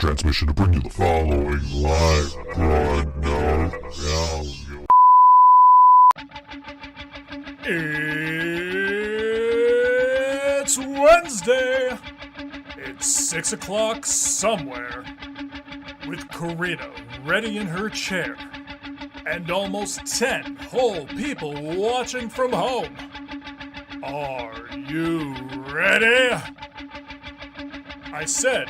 transmission to bring you the following live broadcast. It's Wednesday. It's 6 o'clock somewhere. With Karina ready in her chair. And almost 10 whole people watching from home. Are you ready? I said,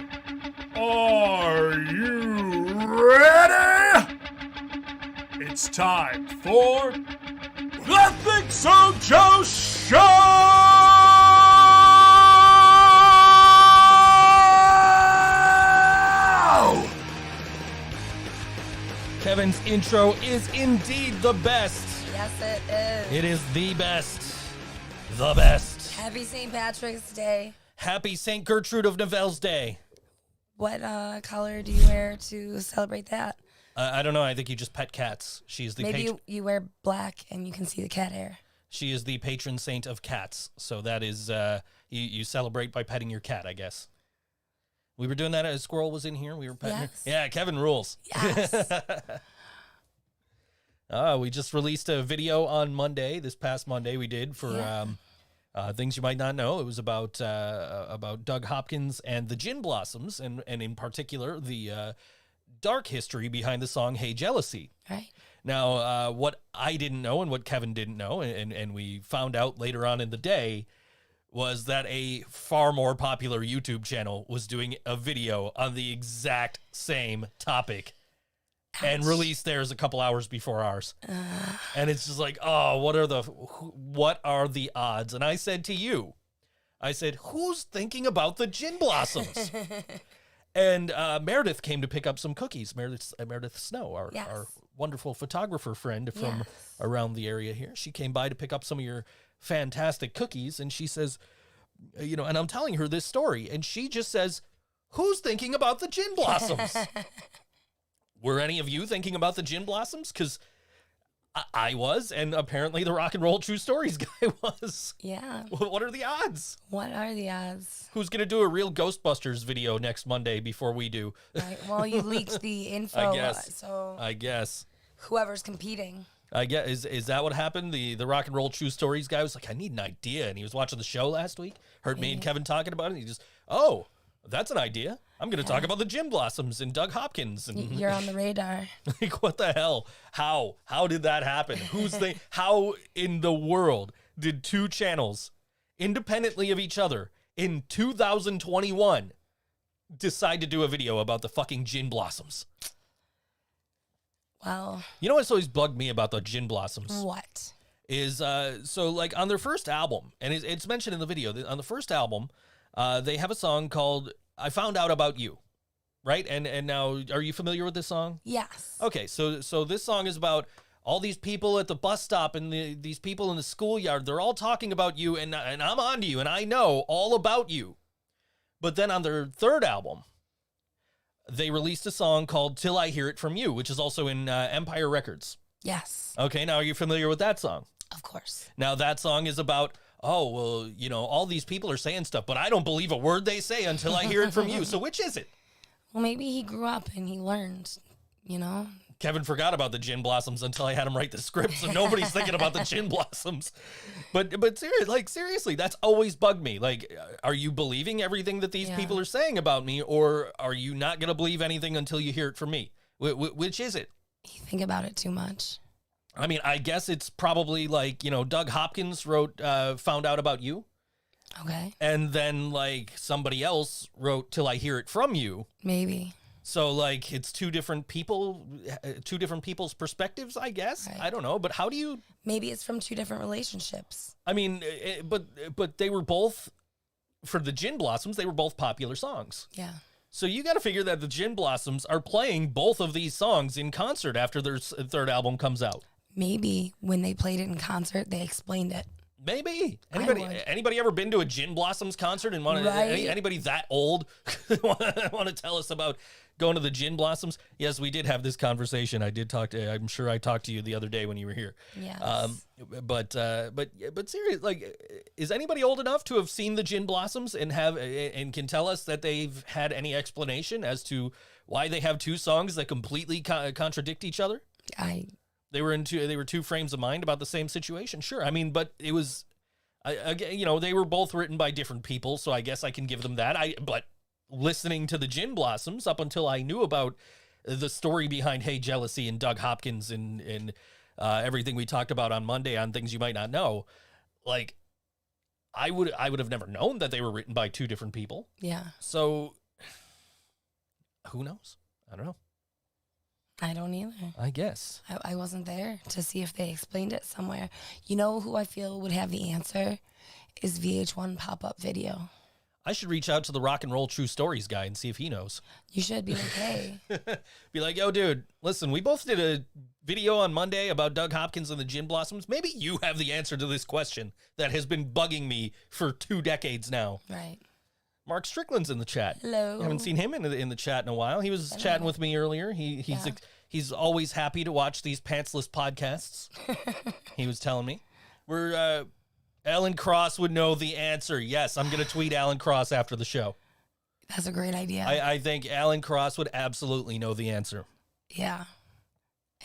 are you ready? It's time for the ThinkSoJoE Show! Kevin's intro is indeed the best. Yes, it is. It is the best. The best. Happy St. Patrick's Day. Happy St. Gertrude of Nivelle's Day. What color do you wear to celebrate that? I don't know. I think you just pet cats. She's the Maybe you wear black and you can see the cat hair. She is the patron saint of cats. So that is, you celebrate by petting your cat, I guess. We were doing that as Squirrel was in here. We were petting her. Yeah, Kevin rules. Yes. We just released a video on Monday. This past Monday we did for things you might not know. It was about Doug Hopkins and the Gin Blossoms, and in particular the dark history behind the song "Hey Jealousy." Right. Now, what I didn't know and what Kevin didn't know, and we found out later on in the day, was that a far more popular YouTube channel was doing a video on the exact same topic. Ouch. And released theirs a couple hours before ours. And it's just like, oh, what are the odds? And I said to you, who's thinking about the Gin Blossoms? And Meredith came to pick up some cookies. Meredith Snow, our wonderful photographer friend from around the area here. She came by to pick up some of your fantastic cookies. And she says, and I'm telling her this story. And she just says, who's thinking about the Gin Blossoms? Were any of you thinking about the Gin Blossoms? Because I was, and apparently the Rock and Roll True Stories guy was. Yeah. What are the odds? What are the odds? Who's going to do a real Ghostbusters video next Monday before we do? Right. Well, you leaked the info. I guess. Whoever's competing. I guess. Is that what happened? The Rock and Roll True Stories guy was like, I need an idea. And he was watching the show last week, heard me and Kevin talking about it, and he just, that's an idea. I'm going to talk about the Gin Blossoms and Doug Hopkins. And You're on the radar. Like, what the hell? How did that happen? How in the world did two channels independently of each other in 2021 decide to do a video about the fucking Gin Blossoms? Well. You know what's always bugged me about the Gin Blossoms? What? Is, so like on their first album, and it's mentioned in the video, on the first album, they have a song called I Found Out About You, right? And now, are you familiar with this song? Yes. Okay, so this song is about all these people at the bus stop and these people in the schoolyard. They're all talking about you, and I'm on to you, and I know all about you. But then on their third album, they released a song called Till I Hear It From You, which is also in Empire Records. Yes. Okay, now are you familiar with that song? Of course. Now that song is about, all these people are saying stuff, but I don't believe a word they say until I hear it from you. So which is it? Well, maybe he grew up and he learned, Kevin forgot about the Gin Blossoms until I had him write the script, so nobody's thinking about the Gin Blossoms. But seriously, that's always bugged me. Like, are you believing everything that these people are saying about me, or are you not going to believe anything until you hear it from me? Which is it? You think about it too much. I mean, I guess it's probably like, Doug Hopkins wrote Found Out About You. Okay. And then, like, somebody else wrote Till I Hear It From You. Maybe. So, like, it's two different people's perspectives, I guess. Right. I don't know. But how do you... Maybe it's from two different relationships. I mean, but they were both, for the Gin Blossoms, they were both popular songs. Yeah. So you got to figure that the Gin Blossoms are playing both of these songs in concert after their third album comes out. Maybe when they played it in concert, they explained it. Maybe. Anybody ever been to a Gin Blossoms concert and anybody that old want to tell us about going to the Gin Blossoms. Yes, we did have this conversation. I'm sure I talked to you the other day when you were here. Yes. But seriously, like, is anybody old enough to have seen the Gin Blossoms and can tell us that they've had any explanation as to why they have two songs that completely contradict each other? They were two frames of mind about the same situation. Sure, I mean, but it was, they were both written by different people, so I guess I can give them that. But listening to the Gin Blossoms up until I knew about the story behind Hey Jealousy and Doug Hopkins and everything we talked about on Monday on Things You Might Not Know, like, I would have never known that they were written by two different people. Yeah. So who knows? I don't know. I don't either. I guess. I wasn't there to see if they explained it somewhere. You know who I feel would have the answer is VH1 pop-up video. I should reach out to the Rock and Roll True Stories guy and see if he knows. You should be like, hey. Be like, yo, dude, listen, we both did a video on Monday about Doug Hopkins and the Gin Blossoms. Maybe you have the answer to this question that has been bugging me for 2 decades now. Right. Mark Strickland's in the chat. Hello. I haven't seen him in the chat in a while. He was chatting with me earlier. He's always happy to watch these pantsless podcasts. He was telling me. Alan Cross would know the answer. Yes, I'm going to tweet Alan Cross after the show. That's a great idea. I think Alan Cross would absolutely know the answer. Yeah.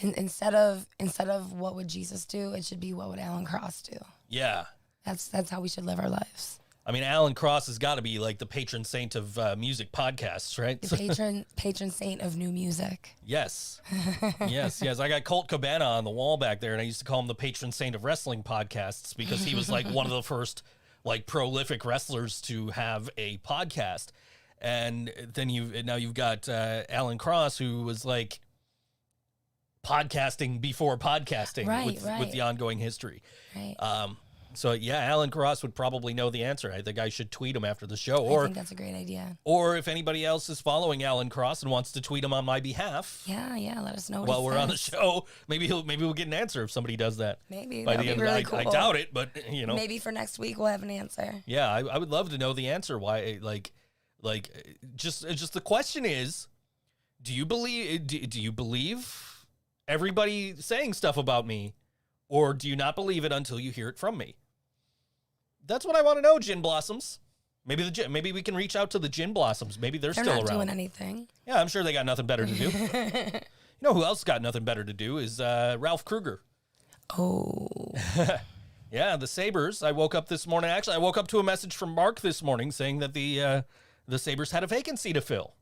And instead of what would Jesus do, it should be what would Alan Cross do. Yeah. That's how we should live our lives. I mean, Alan Cross has got to be like the patron saint of music podcasts, right? The patron saint of new music. Yes. yes. I got Colt Cabana on the wall back there, and I used to call him the patron saint of wrestling podcasts because he was like one of the first like prolific wrestlers to have a podcast. And then you've got Alan Cross, who was like podcasting before podcasting with the ongoing history. Right. So, yeah, Alan Cross would probably know the answer. I think I should tweet him after the show. I think that's a great idea. Or if anybody else is following Alan Cross and wants to tweet him on my behalf. Yeah, let us know what while we're on the show. Maybe we'll get an answer if somebody does that. Maybe. By the end really of the cool. I doubt it, but, Maybe for next week we'll have an answer. Yeah, I would love to know the answer. Why, just the question is, do you believe everybody saying stuff about me, or do you not believe it until you hear it from me? That's what I want to know, Gin Blossoms. Maybe we can reach out to the Gin Blossoms. Maybe they're still around. They're not doing anything. Yeah, I'm sure they got nothing better to do. You know who else got nothing better to do is Ralph Kruger. Oh. Yeah, the Sabres. I woke up this morning. Actually, I woke up to a message from Mark this morning saying that the Sabres had a vacancy to fill.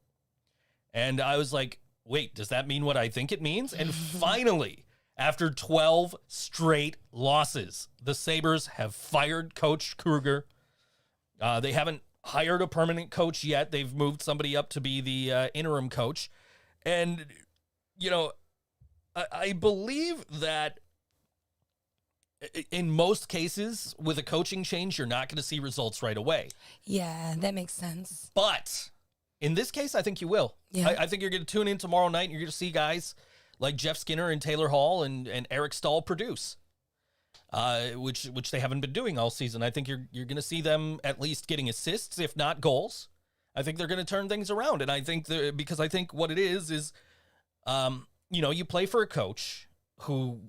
And I was like, wait, does that mean what I think it means? And finally, after 12 straight losses, the Sabres have fired Coach Kruger. They haven't hired a permanent coach yet. They've moved somebody up to be the interim coach. And, I believe that in most cases, with a coaching change, you're not going to see results right away. Yeah, that makes sense. But in this case, I think you will. Yeah. I think you're going to tune in tomorrow night and you're going to see guys like Jeff Skinner and Taylor Hall and Eric Stahl produce, which they haven't been doing all season. I think you're going to see them at least getting assists, if not goals. I think they're going to turn things around. And I think because I think what it is, you play for a coach who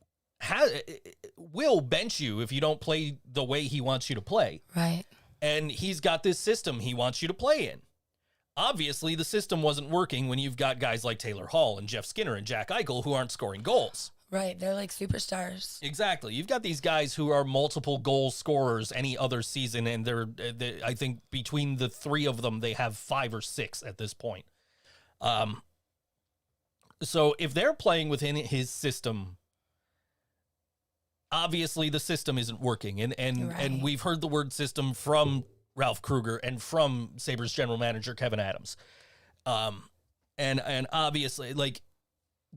will bench you if you don't play the way he wants you to play. Right. And he's got this system he wants you to play in. Obviously, the system wasn't working when you've got guys like Taylor Hall and Jeff Skinner and Jack Eichel who aren't scoring goals. Right, they're like superstars. Exactly. You've got these guys who are multiple goal scorers any other season, and they're I think between the three of them, they have 5 or 6 at this point. So if they're playing within his system, obviously the system isn't working, and we've heard the word system from Ralph Kruger and from Sabres general manager Kevin Adams. And obviously, like,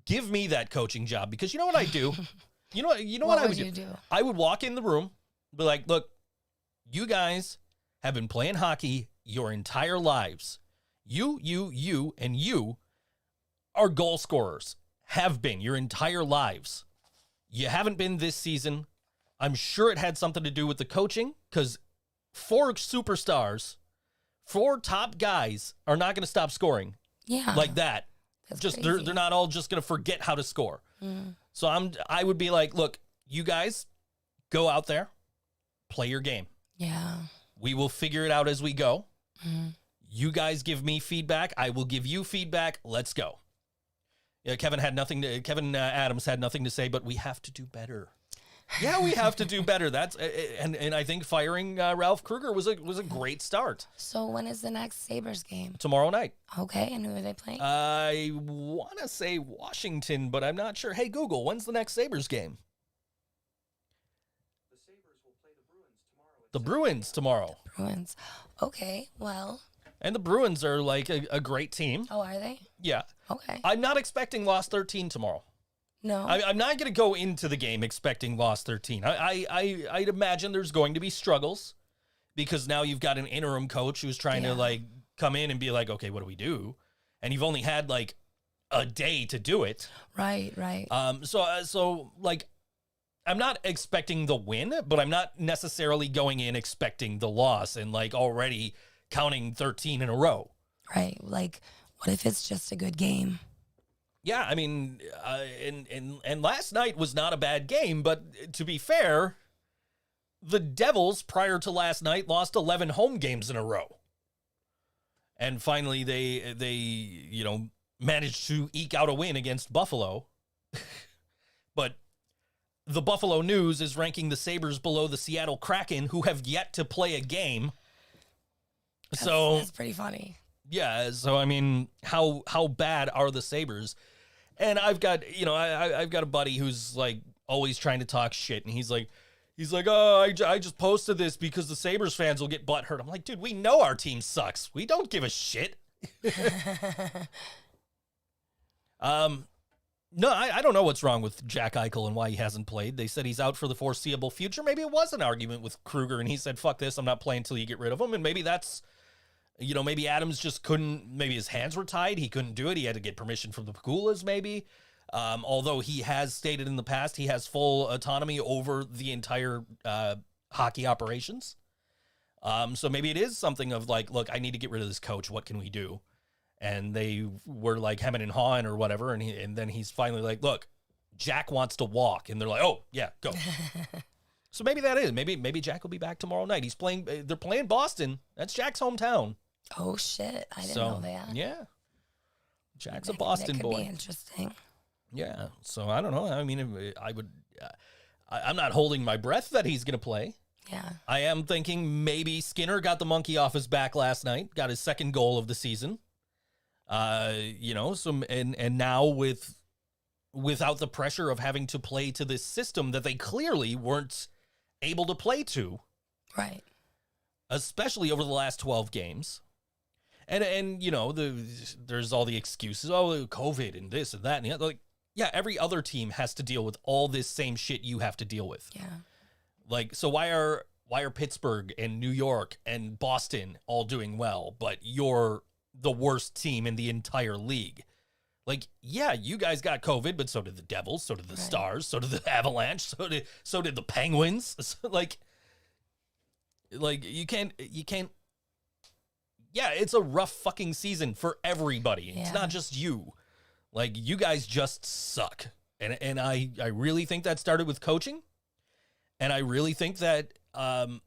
give me that coaching job, because you know what I do? You know what I would do? I would walk in the room, be like, look, you guys have been playing hockey your entire lives. You are goal scorers. Have been your entire lives. You haven't been this season. I'm sure it had something to do with the coaching, because 4 superstars, 4 top guys are not going to stop scoring. Yeah. Like that. Just they're not all just going to forget how to score. So I would be like, look, you guys go out there, play your game. Yeah. We will figure it out as we go. You guys give me feedback. I will give you feedback. Let's go. Yeah, Kevin Adams had nothing to say, but we have to do better. Yeah, we have to do better. That's and I think firing Ralph Kruger was a great start. So when is the next Sabres game? Tomorrow night. Okay, and who are they playing? I want to say Washington, but I'm not sure. Hey, Google, when's the next Sabres game? The Sabres will play the Bruins tomorrow. The Bruins tomorrow. Bruins. Okay, well. And the Bruins are like a great team. Oh, are they? Yeah. Okay. I'm not expecting loss 13 tomorrow. No. I'm not going to go into the game expecting loss 13. I'd imagine there's going to be struggles because now you've got an interim coach who's trying to like come in and be like, okay, what do we do? And you've only had like a day to do it. Right. So like, I'm not expecting the win, but I'm not necessarily going in expecting the loss and like already counting 13 in a row. Right. Like, what if it's just a good game? Yeah, I mean, and last night was not a bad game, but to be fair, the Devils prior to last night lost 11 home games in a row. And finally they managed to eke out a win against Buffalo. But the Buffalo News is ranking the Sabres below the Seattle Kraken, who have yet to play a game. That's pretty funny. Yeah, so I mean, how bad are the Sabres? And I've got, I've got a buddy who's like always trying to talk shit, and he's like, oh, I just posted this because the Sabres fans will get butthurt. I'm like, dude, we know our team sucks. We don't give a shit. No, I don't know what's wrong with Jack Eichel and why he hasn't played. They said he's out for the foreseeable future. Maybe it was an argument with Kruger, and he said, fuck this, I'm not playing until you get rid of him. And maybe that's, maybe Adams just couldn't, maybe his hands were tied. He couldn't do it. He had to get permission from the Pakulas, maybe. Although he has stated in the past he has full autonomy over the entire hockey operations. So maybe it is something of like, look, I need to get rid of this coach. What can we do? And they were like hemming and hawing or whatever. And then he's finally like, look, Jack wants to walk. And they're like, oh, yeah, go. So maybe that is. Maybe Jack will be back tomorrow night. They're playing Boston. That's Jack's hometown. Oh, shit. I didn't know that. Yeah. Jack's a Boston that could boy. Be interesting. Yeah. So I don't know. I mean, I'm not holding my breath that he's going to play. Yeah. I am thinking maybe Skinner got the monkey off his back last night, got his second goal of the season. And now without the pressure of having to play to this system that they clearly weren't able to play to. Right. Especially over the last 12 games. And there's all the excuses. Oh, COVID and this and that and the other. Like, yeah, every other team has to deal with all this same shit you have to deal with. Yeah. Like, so why are Pittsburgh and New York and Boston all doing well, but you're the worst team in the entire league? Like, yeah, you guys got COVID, but so did the Devils, so did the Stars, so did the Avalanche, so did the Penguins. So, like you can't. Yeah, it's a rough fucking season for everybody. Yeah. It's not just you. Like, you guys just suck. And I really think that started with coaching. And I really think that I'm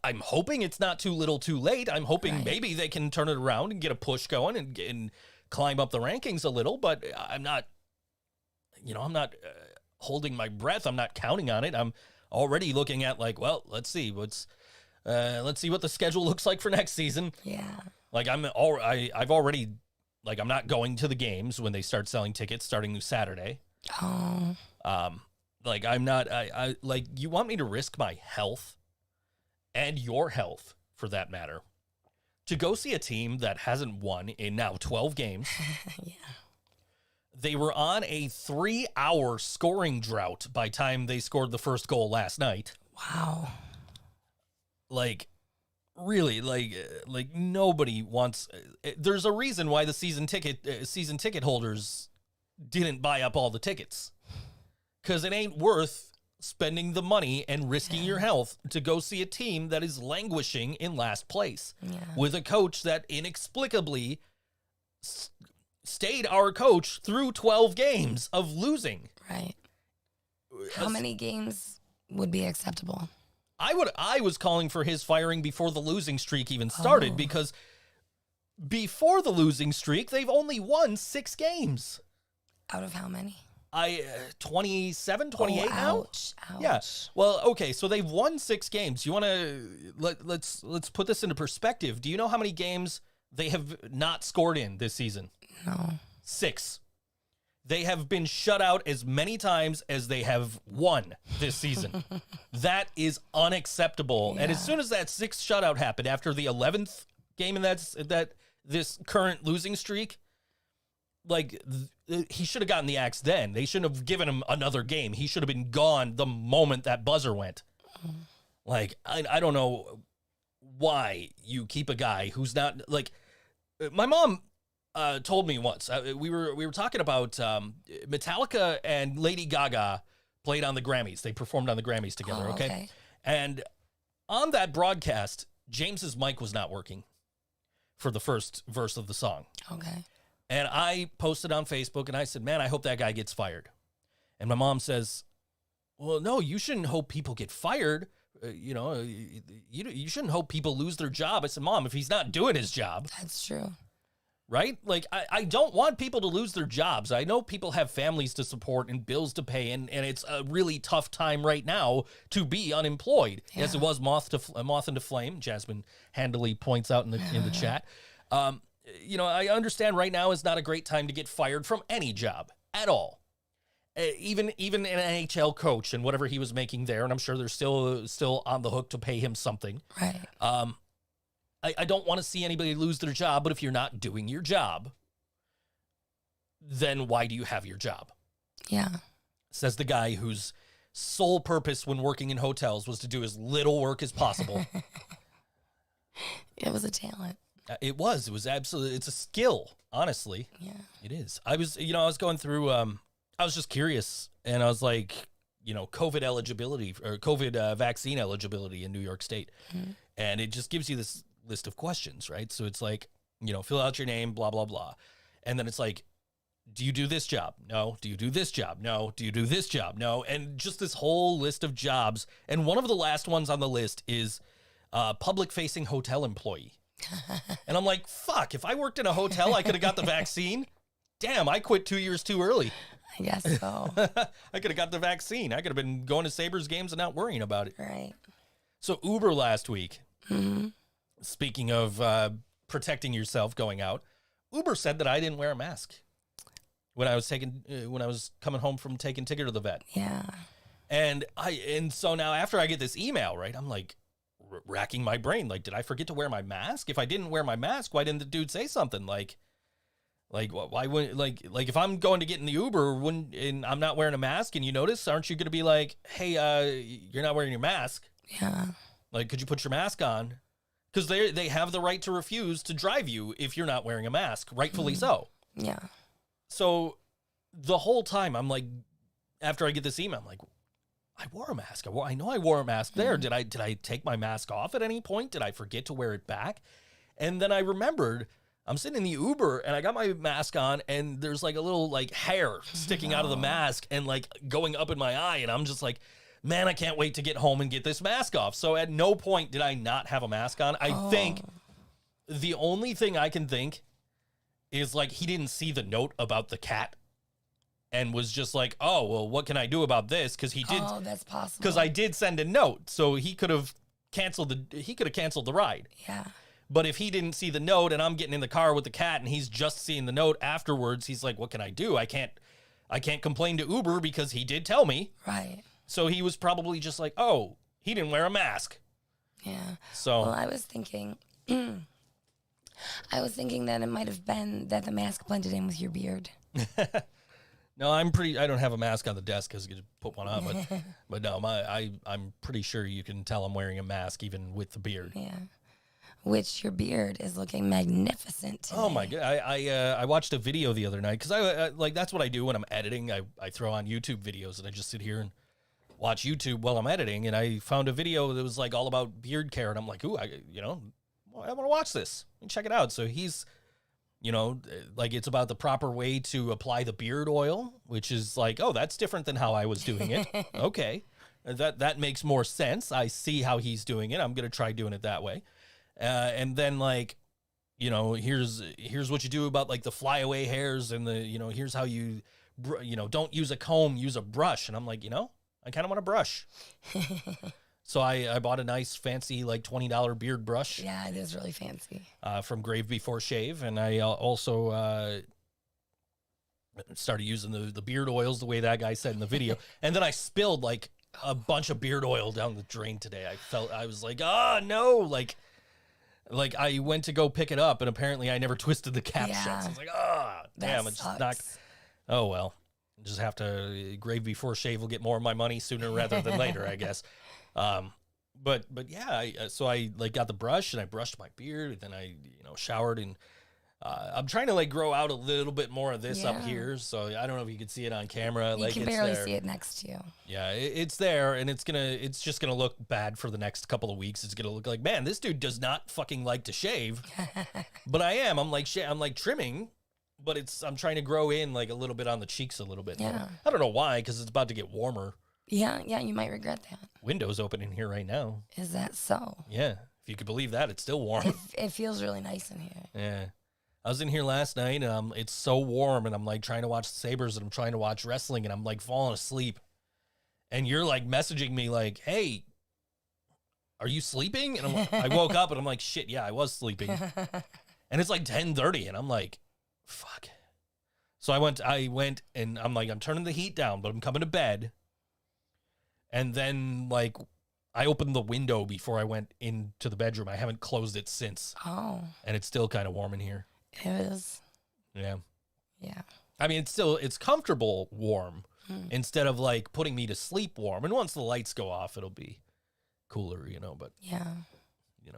hoping it's not too little too late. I'm hoping maybe they can turn it around and get a push going and climb up the rankings a little. But I'm not, I'm not holding my breath. I'm not counting on it. I'm already looking at like, well, let's see what the schedule looks like for next season. Yeah. Like I've already, like, I'm not going to the games when they start selling tickets starting Saturday. Oh. Like I'm not, I like, you want me to risk my health and your health for that matter to go see a team that hasn't won in now 12 games. Yeah. They were on a 3-hour scoring drought by time they scored the first goal last night. Wow. Like, really, like nobody wants. There's a reason why the season ticket holders didn't buy up all the tickets, because it ain't worth spending the money and risking your health to go see a team that is languishing in last place with a coach that inexplicably stayed our coach through 12 games of losing. Right. How many games would be acceptable? I was calling for his firing before the losing streak even started, because before the losing streak, they've only won 6 games. Out of how many? 27, 28 now? Ouch. Yeah. Well, okay, so they've won 6 games. You want to let's put this into perspective. Do you know how many games they have not scored in this season? No. 6. They have been shut out as many times as they have won this season. That is unacceptable. Yeah. And as soon as that 6th shutout happened after the 11th game in this current losing streak, like, he should have gotten the axe then. They shouldn't have given him another game. He should have been gone the moment that buzzer went. Like, I don't know why you keep a guy who's not, like, my mom told me once, we were talking about Metallica and Lady Gaga played on the Grammys. They performed on the Grammys together, okay? And on that broadcast, James's mic was not working for the first verse of the song. Okay. And I posted on Facebook, and I said, man, I hope that guy gets fired. And my mom says, well, no, you shouldn't hope people get fired. You shouldn't hope people lose their job. I said, Mom, if he's not doing his job. That's true. Right? Like, I don't want people to lose their jobs. I know people have families to support and bills to pay, and it's a really tough time right now to be unemployed, as it was moth into flame. Jasmine handily points out in the chat. I understand right now is not a great time to get fired from any job at all. Even an NHL coach and whatever he was making there, and I'm sure they're still on the hook to pay him something. Right. I don't want to see anybody lose their job, but if you're not doing your job, then why do you have your job? Yeah. Says the guy whose sole purpose when working in hotels was to do as little work as possible. It was a talent. It was absolutely, it's a skill, honestly. Yeah. It is. I was going through, I was just curious, and I was like, COVID eligibility or COVID vaccine eligibility in New York State. Mm-hmm. And it just gives you this list of questions, right? So it's like, fill out your name, blah, blah, blah. And then it's like, do you do this job? No. Do you do this job? No. Do you do this job? No. And just this whole list of jobs. And one of the last ones on the list is public-facing hotel employee. And I'm like, fuck, if I worked in a hotel, I could have got the vaccine. Damn, I quit 2 years too early. I guess so. I could have got the vaccine. I could have been going to Sabres games and not worrying about it. Right. So Uber last week, Mm-hmm. speaking of protecting yourself going out, Uber said that I didn't wear a mask when I was coming home from taking Tigger to the vet. Yeah. And so now after I get this email, right, I'm like racking my brain. Like, did I forget to wear my mask? If I didn't wear my mask, why didn't the dude say something? Like why wouldn't, like if I'm going to get in the Uber and I'm not wearing a mask and you notice, aren't you going to be like, hey, you're not wearing your mask? Yeah. Like, could you put your mask on? Because they have the right to refuse to drive you if you're not wearing a mask, rightfully so. Yeah. So the whole time I'm like, after I get this email, I'm like, I wore a mask. I know I wore a mask there. Did I take my mask off at any point? Did I forget to wear it back? And then I remembered I'm sitting in the Uber and I got my mask on and there's like a little like hair sticking out of the mask and like going up in my eye. And I'm just like, man, I can't wait to get home and get this mask off. So at no point did I not have a mask on. I think the only thing I can think is like he didn't see the note about the cat and was just like, oh, well, what can I do about this? Because he did. Oh, that's possible. Because I did send a note, so he could have canceled the ride. Yeah. But if he didn't see the note and I'm getting in the car with the cat and he's just seeing the note afterwards, he's like, what can I do? I can't complain to Uber because he did tell me. Right. So he was probably just like, oh, he didn't wear a mask. Yeah. So well, I was thinking that it might have been that the mask blended in with your beard. No, I don't have a mask on the desk because you could put one on, but no, I'm pretty sure you can tell I'm wearing a mask even with the beard. Yeah. Which your beard is looking magnificent today. Oh my God. I watched a video the other night because I like, that's what I do when I'm editing. I throw on YouTube videos and I just sit here and watch YouTube while I'm editing. And I found a video that was like all about beard care. And I'm like, ooh, I want to watch this and check it out. So he's You know, like it's about the proper way to apply the beard oil, which is like, oh, that's different than how I was doing it. Okay. That makes more sense. I see how he's doing it. I'm going to try doing it that way. And then like, you know, here's what you do about like the flyaway hairs and the, you know, here's how you, don't use a comb, use a brush. And I'm like, I kind of want a brush. So I bought a nice fancy like $20 beard brush. Yeah, it is really fancy. From Grave Before Shave. And I also started using the beard oils the way that guy said in the video. And then I spilled like a bunch of beard oil down the drain today. I was like, oh no, like I went to go pick it up and apparently I never twisted the cap shut. So I was like, damn, it's just not. Oh well, just have to Grave Before Shave will get more of my money sooner rather than later, I guess. But yeah, so I like got the brush and I brushed my beard and then I, showered and, I'm trying to like grow out a little bit more of this up here. So I don't know if you can see it on camera. You can barely see it next to you. Yeah, it's there and it's just going to look bad for the next couple of weeks. It's going to look like, man, this dude does not fucking like to shave, but I'm like trimming, but I'm trying to grow in like a little bit on the cheeks a little bit. Yeah. I don't know why, cause it's about to get warmer. Yeah, you might regret that. Window's open in here right now. Is that so? Yeah, if you could believe that, it's still warm. It feels really nice in here. Yeah. I was in here last night, and it's so warm, and I'm, like, trying to watch the Sabres, and I'm trying to watch wrestling, and I'm, like, falling asleep. And you're, like, messaging me, like, hey, are you sleeping? And I woke up, and I'm like, shit, yeah, I was sleeping. And it's, like, 10:30, and I'm like, fuck. So I went, and I'm like, I'm turning the heat down, but I'm coming to bed. And then, like, I opened the window before I went into the bedroom. I haven't closed it since. Oh. And it's still kind of warm in here. It is. Yeah. Yeah. I mean, it's comfortable warm instead of, like, putting me to sleep warm. And once the lights go off, it'll be cooler, but, yeah, it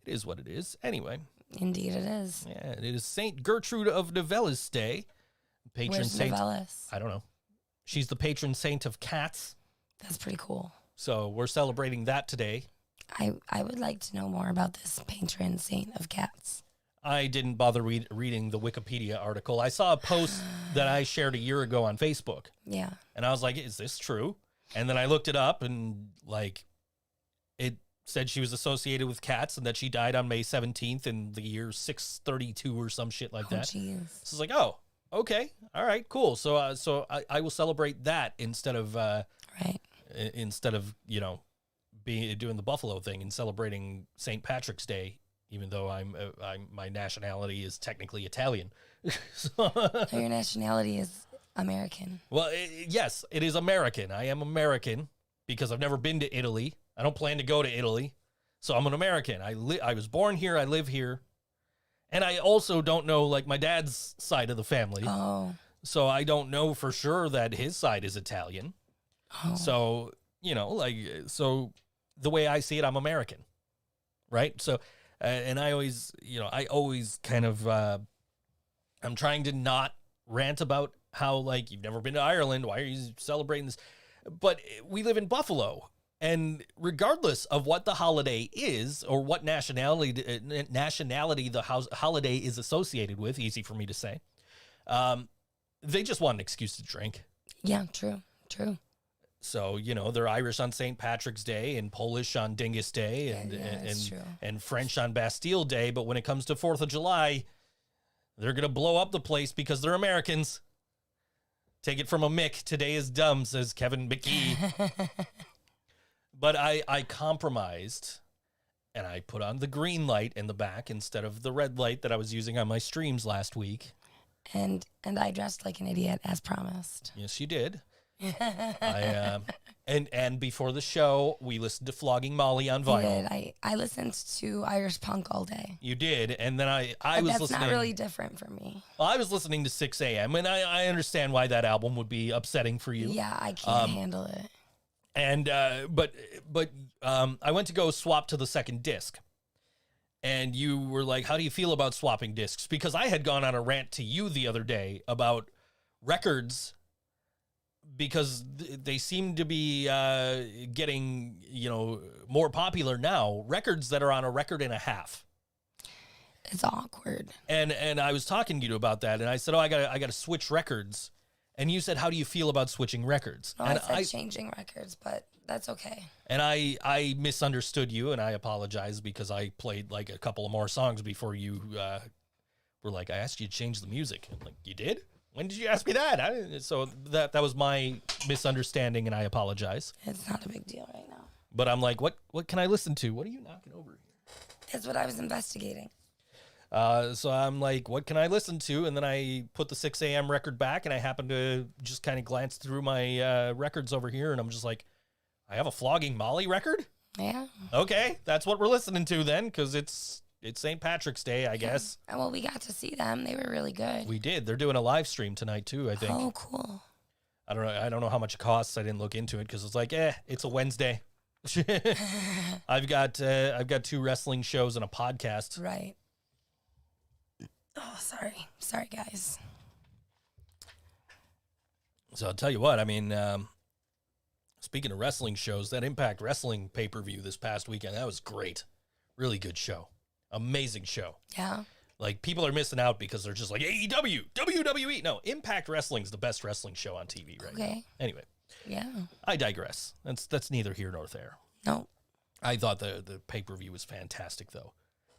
is what it is. Anyway. Indeed it is. Yeah, it is St. Gertrude of Nivelis Day. Patron Where's saint. Nivelis? I don't know. She's the patron saint of cats. That's pretty cool. So we're celebrating that today. I would like to know more about this patron saint of cats. I didn't bother reading the Wikipedia article. I saw a post that I shared a year ago on Facebook. Yeah. And I was like, is this true? And then I looked it up and, like, it said she was associated with cats and that she died on May 17th in the year 632 or some shit like that. Jeez. So it's like, oh, okay. All right, cool. So I will celebrate that instead of right. Instead of, doing the Buffalo thing and celebrating St. Patrick's Day, even though my nationality is technically Italian. So your nationality is American. Well, yes, it is American. I am American because I've never been to Italy. I don't plan to go to Italy. So I'm an American. I was born here. I live here. And I also don't know, like, my dad's side of the family. Oh. So I don't know for sure that his side is Italian. Oh. So, so the way I see it, I'm American. Right? So, and I always kind of, I'm trying to not rant about how, like, you've never been to Ireland. Why are you celebrating this? But we live in Buffalo. And regardless of what the holiday is or what nationality the holiday is associated with, easy for me to say, they just want an excuse to drink. Yeah, true. So, they're Irish on St. Patrick's Day and Polish on Dingus Day and French on Bastille Day. But when it comes to 4th of July, they're going to blow up the place because they're Americans. Take it from a Mick. Today is dumb, says Kevin McKee. But I compromised, and I put on the green light in the back instead of the red light that I was using on my streams last week. And I dressed like an idiot, as promised. Yes, you did. And before the show, we listened to Flogging Molly on vinyl. I listened to Irish punk all day. You did, and then I but was that's listening. Not really different for me. Well, I was listening to 6 a.m., and I understand why that album would be upsetting for you. Yeah, I can't handle it. And but I went to go swap to the second disc, and you were like, "How do you feel about swapping discs?" Because I had gone on a rant to you the other day about records, because they seem to be getting more popular now. Records that are on a record and a half. It's awkward. And I was talking to you about that, and I said, oh, I gotta switch records. And you said, how do you feel about switching records? No, And I said changing records, but that's okay. And I misunderstood you, and I apologize because I played like a couple of more songs before you were like, I asked you to change the music. I'm like, you did? When did you ask me that? So that was my misunderstanding, and I apologize. It's not a big deal right now. But I'm like, what can I listen to? What are you knocking over here? That's what I was investigating. So I'm like, what can I listen to? And then I put the 6 a.m. record back, and I happened to just kind of glance through my records over here, and I'm just like, I have a Flogging Molly record? Yeah. Okay, that's what we're listening to then, because it's St. Patrick's Day, I guess. Well, we got to see them. They were really good. We did. They're doing a live stream tonight too, I think. Oh, cool. I don't know how much it costs. I didn't look into it because it's like, it's a Wednesday. I've got 2 wrestling shows and a podcast. Right. Oh, sorry. Sorry, guys. So I'll tell you what, I mean, speaking of wrestling shows, that Impact Wrestling pay-per-view this past weekend, that was great. Really good show. Amazing show. Yeah. Like, people are missing out because they're just like, AEW, WWE. No, Impact Wrestling's the best wrestling show on TV right now. Okay. Anyway, Yeah. I digress. That's neither here nor there. No, I thought the pay-per-view was fantastic, though.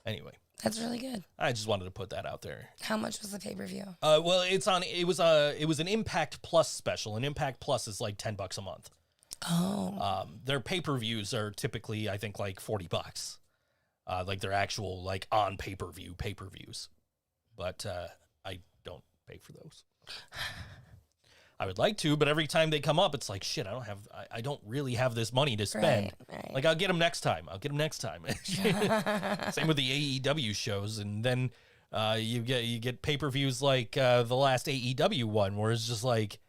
Anyway, that's really good. I just wanted to put that out there. How much was the pay-per-view? Well, it was an Impact Plus special, and Impact Plus is like $10 a month. Oh. Their pay-per-views are typically, I think, like $40. Like their actual like on pay-per-view pay-per-views. But I don't pay for those. I would like to, but every time they come up, it's like, shit, I don't really have this money to spend. Right. Like, I'll get them next time. Same with the AEW shows. And then you get pay-per-views like the last AEW one, where it's just like,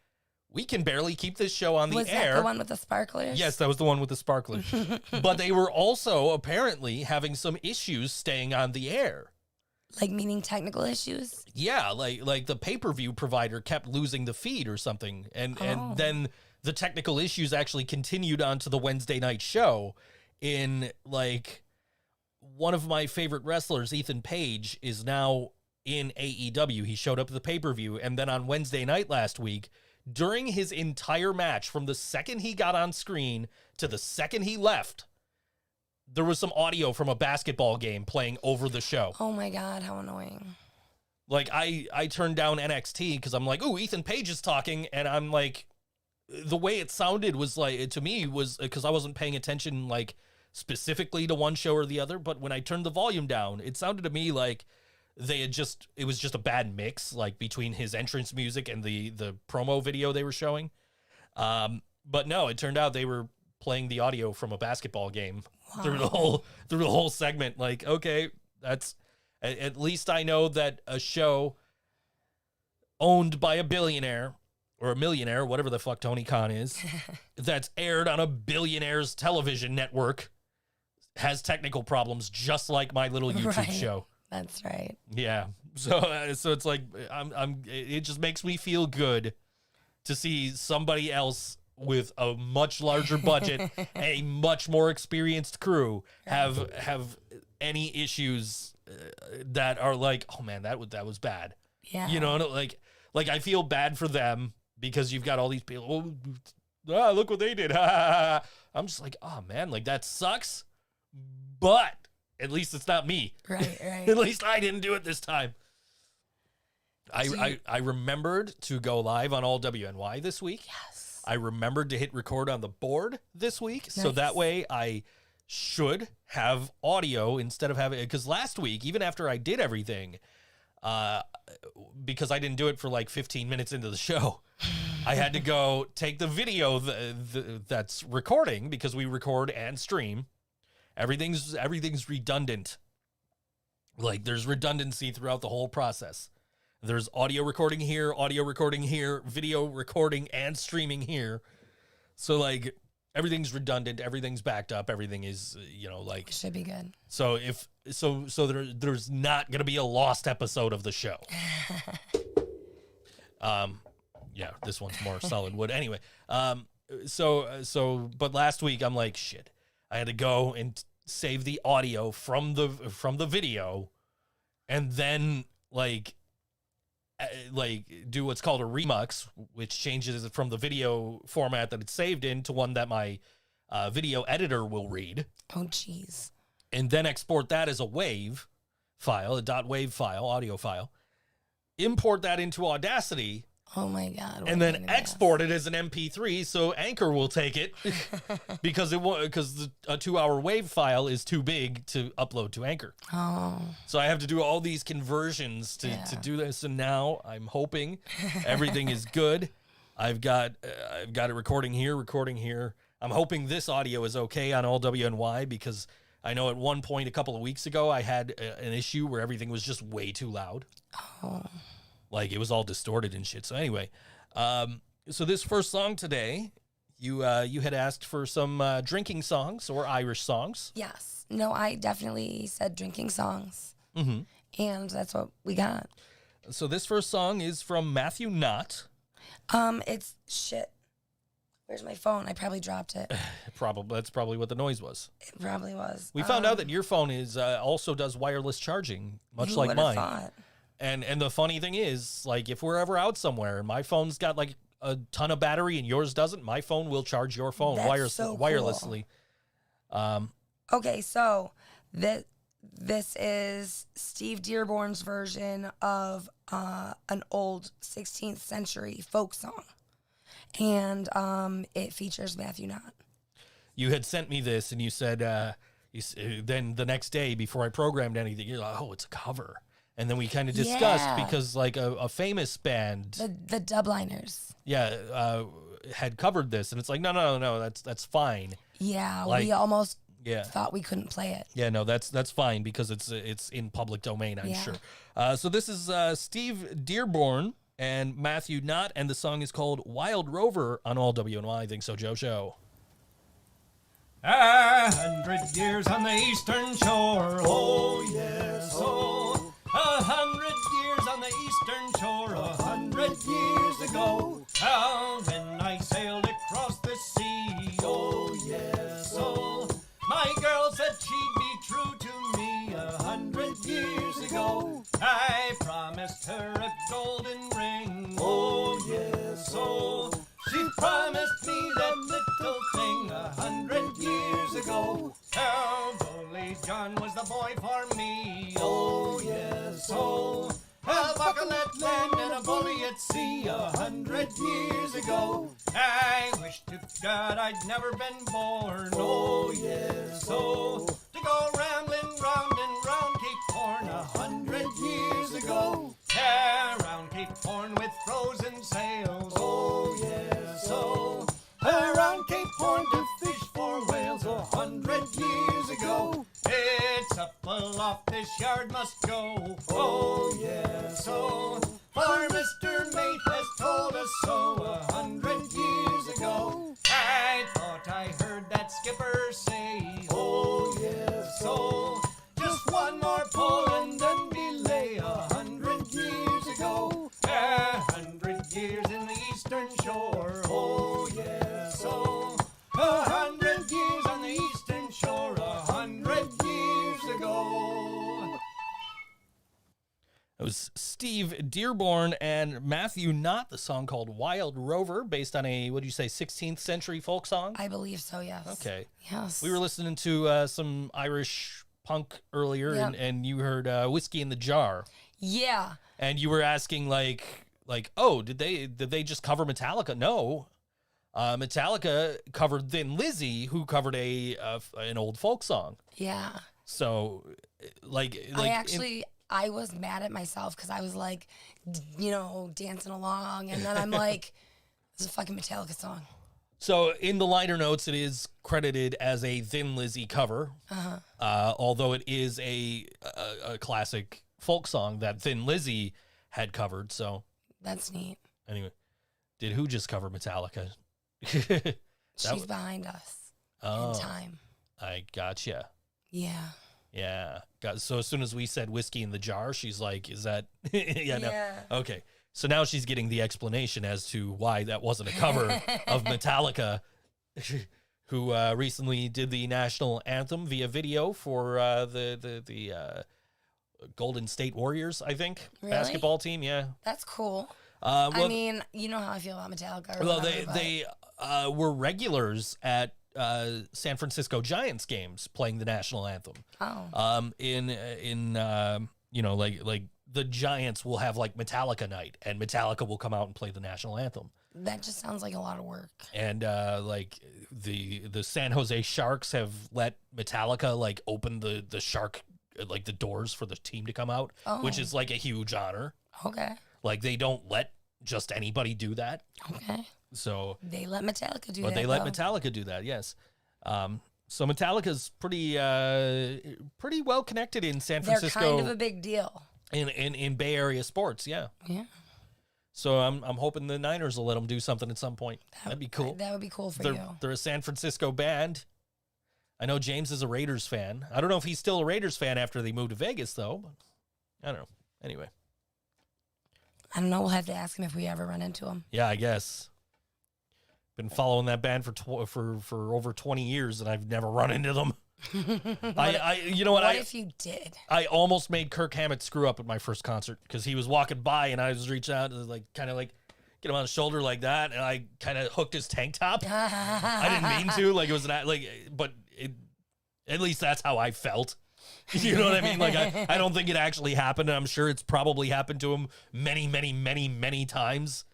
we can barely keep this show on the Was air. that the one with the sparklers? Yes, that was the one with the sparklers. But they were also apparently having some issues staying on the air. Like, meaning technical issues? Yeah, like the pay-per-view provider kept losing the feed or something. And then the technical issues actually continued onto the Wednesday night show. In like, one of my favorite wrestlers, Ethan Page, is now in AEW. He showed up at the pay-per-view, and then on Wednesday night last week, during his entire match, from the second he got on screen to the second he left, there was some audio from a basketball game playing over the show. Oh my God, how annoying. Like, I turned down NXT because I'm like, ooh, Ethan Page is talking, and I'm like, the way it sounded was like, to me, was because I wasn't paying attention, like, specifically to one show or the other, but when I turned the volume down, it sounded to me like it was just a bad mix, like, between his entrance music and the promo video they were showing. But no, it turned out they were playing the audio from a basketball game through the whole segment. Like, okay, that's at least I know that a show owned by a billionaire or a millionaire, whatever the fuck Tony Khan is, that's aired on a billionaire's television network has technical problems, just like my little YouTube show. That's right. Yeah. So it's like, it just makes me feel good to see somebody else with a much larger budget, a much more experienced crew have any issues that are like, oh man, that was bad. Yeah. You know, like I feel bad for them because you've got all these people, look what they did. I'm just like, oh man, like that sucks, but at least it's not me. Right. At least I didn't do it this time. I remembered to go live on all WNY this week. Yes. I remembered to hit record on the board this week. So that way I should have audio instead of having, because last week, even after I did everything, because I didn't do it for like 15 minutes into the show, I had to go take the video that's recording, because we record and stream. Everything's redundant. Like, there's redundancy throughout the whole process. There's audio recording here, video recording and streaming here. So, like, everything's redundant, everything's backed up, everything is, like... Should be good. So, there's not going to be a lost episode of the show. Yeah, this one's more solid wood. Anyway, but last week, I'm like, shit. I had to go and save the audio from the video and then do what's called a remux, which changes it from the video format that it's saved in to one that my video editor will read. Oh, jeez. And then export that as a WAV file, a .wav file, audio file. Import that into Audacity. Oh my God. And then export it as an MP3 so Anchor will take it because a 2-hour WAV file is too big to upload to Anchor. Oh. So I have to do all these conversions to do this. And now I'm hoping everything is good. I've got it recording here. I'm hoping this audio is okay on all WNY because I know at one point a couple of weeks ago I had an issue where everything was just way too loud. Oh. Like it was all distorted and shit. So anyway, so this first song today, you had asked for some drinking songs or Irish songs. Yes. No, I definitely said drinking songs. Mm-hmm. And that's what we got. So this first song is from Matthew Knott. It's shit. Where's my phone? I probably dropped it. That's probably what the noise was. It probably was. We found out that your phone is also does wireless charging, much who like would've mine. thought? And the funny thing is, like, if we're ever out somewhere and my phone's got like a ton of battery and yours doesn't, my phone will charge your phone That's so cool. wirelessly. Okay, so this is Steve Dearborn's version of an old 16th century folk song. And it features Matthew Knott. You had sent me this, and you said, then the next day before I programmed anything, you're like, oh, it's a cover. And then we kind of discussed because like a famous band, the Dubliners. Had covered this, and it's like, no, that's fine. Yeah, Like, we almost Yeah. thought we couldn't play it. Yeah, no, that's fine because it's in public domain, I'm Yeah. sure. So this is Steve Dearborn and Matthew Knott, and the song is called Wild Rover on all WNY Think So Joe Show. 100 years on the eastern shore, oh yes, oh. 100 years on the eastern shore, 100 years ago. Oh, when I sailed across the sea, oh yes, oh. My girl said she'd be true to me 100 years ago. I promised her a golden ring, oh yes, oh. She promised me that little thing 100 years ago. Oh, Bully John was the boy for me, oh yes, oh. A buckle at land and a bully at sea 100 years ago. I wish to God I'd never been born, oh yes, oh. To go rambling round and round Cape Horn 100 years ago. Yeah, round Cape Horn with frozen sails, oh yes, oh. Around Cape Horn to fish for whales 100 years ago. It's up aloft this yard must go, oh yes, oh. For Mr. Mate has told us so 100 years ago. I thought I heard that skipper say, oh yes, oh. Just one more pull and then belay 100 years ago. 100 years in the eastern shore, oh yes, oh. 100 years on the eastern shore, 100 years ago. It was Steve Dearborn and Matthew Knott, the song called Wild Rover, based on a, what did you say, 16th century folk song? I believe so, yes. Okay. Yes. We were listening to some Irish punk earlier, Yep. and you heard Whiskey in the Jar. Yeah. And you were asking like, oh, did they just cover Metallica? No, Metallica covered Thin Lizzy, who covered an old folk song. Yeah. So, I was mad at myself because I was like, dancing along, and then I'm like, this is a fucking Metallica song. So in the liner notes, it is credited as a Thin Lizzy cover, although it is a classic folk song that Thin Lizzy had covered. So That's neat. anyway, did who just cover Metallica? She's behind us in time. I gotcha. Yeah. Yeah. So as soon as we said Whiskey in the Jar, she's like, is that? Yeah, no. Yeah. Okay. So now she's getting the explanation as to why that wasn't a cover of Metallica, who recently did the national anthem via video for Golden State Warriors, I think, Really? basketball team. Yeah. That's cool. Well, I mean, you know how I feel about Metallica. Or well, whatever, they were regulars at San Francisco Giants games playing the national anthem. Oh. You know, like the Giants will have like Metallica night, and Metallica will come out and play the national anthem. That just sounds like a lot of work. And like the San Jose Sharks have let Metallica like open the shark like the doors for the team to come out, which is like a huge honor. Okay. Like they don't let just anybody do that. Okay. So They let Metallica do that. but they let though. Metallica do that, yes. So Metallica's pretty well connected in San They're Francisco, kind of a big deal. in Bay Area sports, yeah. Yeah. So I'm hoping the Niners will let them do something at some point. That'd be cool. That would be cool for They're you. they're a San Francisco band. I know James is a Raiders fan. I don't know if he's still a Raiders fan after they moved to Vegas though. But I don't know. Anyway, I don't know. We'll have to ask him if we ever run into him. yeah, I guess. Been following that band for over 20 years, and I've never run into them. You know what? What if you did? I almost made Kirk Hammett screw up at my first concert because he was walking by, and I was reaching out to kind of get him on the shoulder like that, and I kind of hooked his tank top. I didn't mean to, like it was but at least that's how I felt. You know what I mean? Like I don't think it actually happened. And I'm sure it's probably happened to him many, many, many, many times.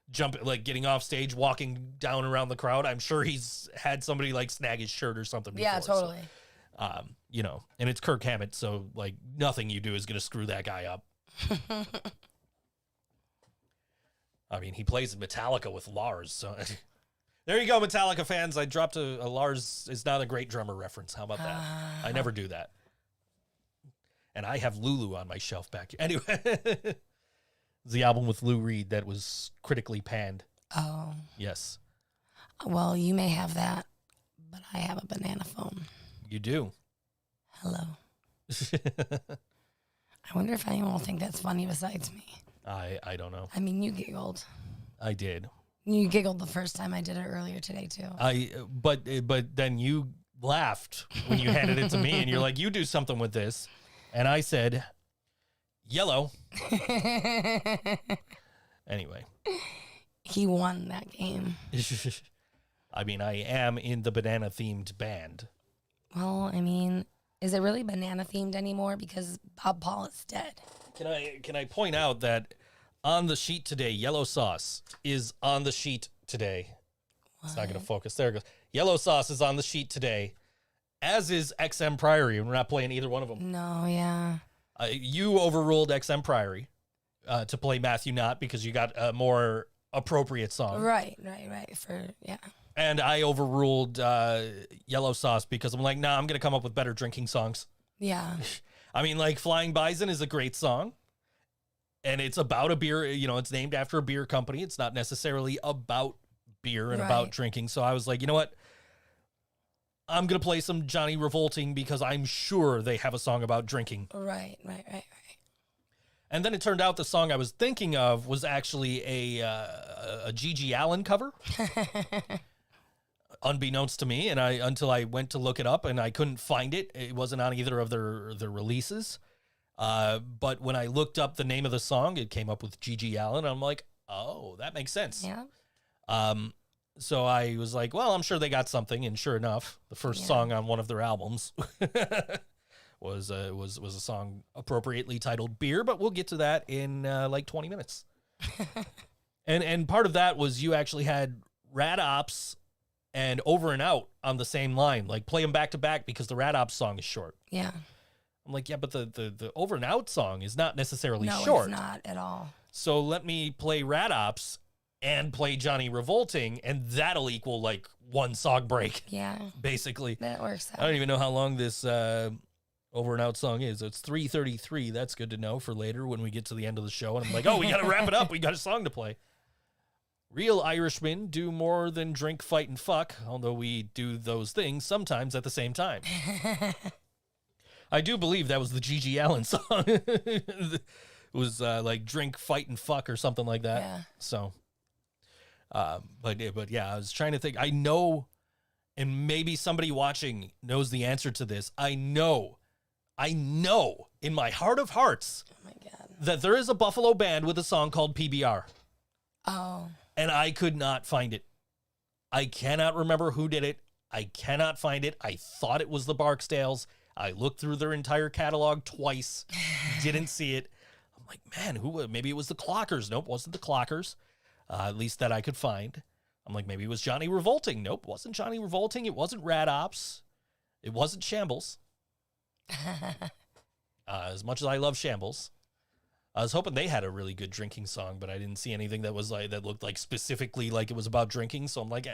Getting off stage, walking down around the crowd. I'm sure he's had somebody like snag his shirt or something before. Yeah, totally. So, you know, and it's Kirk Hammett, so like nothing you do is going to screw that guy up. I mean, he plays Metallica with Lars, so there you go, Metallica fans. I dropped a Lars is not a great drummer reference. How about that? I never do that. And I have Lulu on my shelf back here. Anyway. The album with Lou Reed that was critically panned. Oh. Yes. Well, you may have that, but I have a banana phone. You do. Hello. I wonder if anyone will think that's funny besides me. I don't know. I mean, you giggled. I did. You giggled the first time I did it earlier today, too. But then you laughed when you handed it to me, and you're like, you do something with this. And I said, yellow. Anyway. He won that game. I mean, I am in the banana themed band. Well, I mean, is it really banana themed anymore? Because Bob Paul is dead. Can I point out that on the sheet today, yellow sauce is on the sheet today. It's not going to focus. There it goes. Yellow sauce is on the sheet today, as is XM Priory. We're not playing either one of them. No, yeah. You overruled XM Priory to play Matthew Knott because you got a more appropriate song. Right. Yeah. And I overruled Yellow Sauce because I'm like, nah, I'm going to come up with better drinking songs. Yeah. I mean, like Flying Bison is a great song. And it's about a beer, you know, it's named after a beer company. It's not necessarily about beer and about drinking. So I was like, you know what? I'm going to play some Johnny Revolting because I'm sure they have a song about drinking. Right. And then it turned out the song I was thinking of was actually a Gigi Allen cover. Unbeknownst to me, and until I went to look it up and I couldn't find it. It wasn't on either of their releases. But when I looked up the name of the song, it came up with Gigi Allen. I'm like, oh, that makes sense. Yeah. So I was like, well, I'm sure they got something, and sure enough, the first song on one of their albums was a song appropriately titled "Beer," but we'll get to that in like 20 minutes. and part of that was you actually had Rad Ops and Over and Out on the same line, like play them back to back because the Rad Ops song is short. Yeah. I'm like, yeah, but the Over and Out song is not necessarily No, short. it's not at all. So let me play Rad Ops and play Johnny Revolting, and that'll equal like one song break. Yeah. Basically. That works out. I don't even know how long this Over and Out song is. It's 3:33. That's good to know for later when we get to the end of the show. And I'm like, oh, we got to wrap it up. We got a song to play. Real Irishmen do more than drink, fight, and fuck, although we do those things sometimes at the same time. I do believe that was the Gigi Allen song. It was like drink, fight, and fuck or something like that. Yeah. So, but yeah, I was trying to think. I know, and maybe somebody watching knows the answer to this. I know I know in my heart of hearts Oh my God. that there is a Buffalo band with a song called PBR. Oh. And I could not find it. I cannot remember who did it. I cannot find it. I thought it was the Barksdales. I looked through their entire catalog twice. Didn't see it. I'm like, man, maybe it was the Clockers. Nope, wasn't the Clockers. At least that I could find. I'm like, maybe it was Johnny Revolting. Nope, wasn't Johnny Revolting. It wasn't Rad Ops. It wasn't Shambles. As much as I love Shambles, I was hoping they had a really good drinking song, but I didn't see anything that was like that looked like specifically like it was about drinking. So I'm like,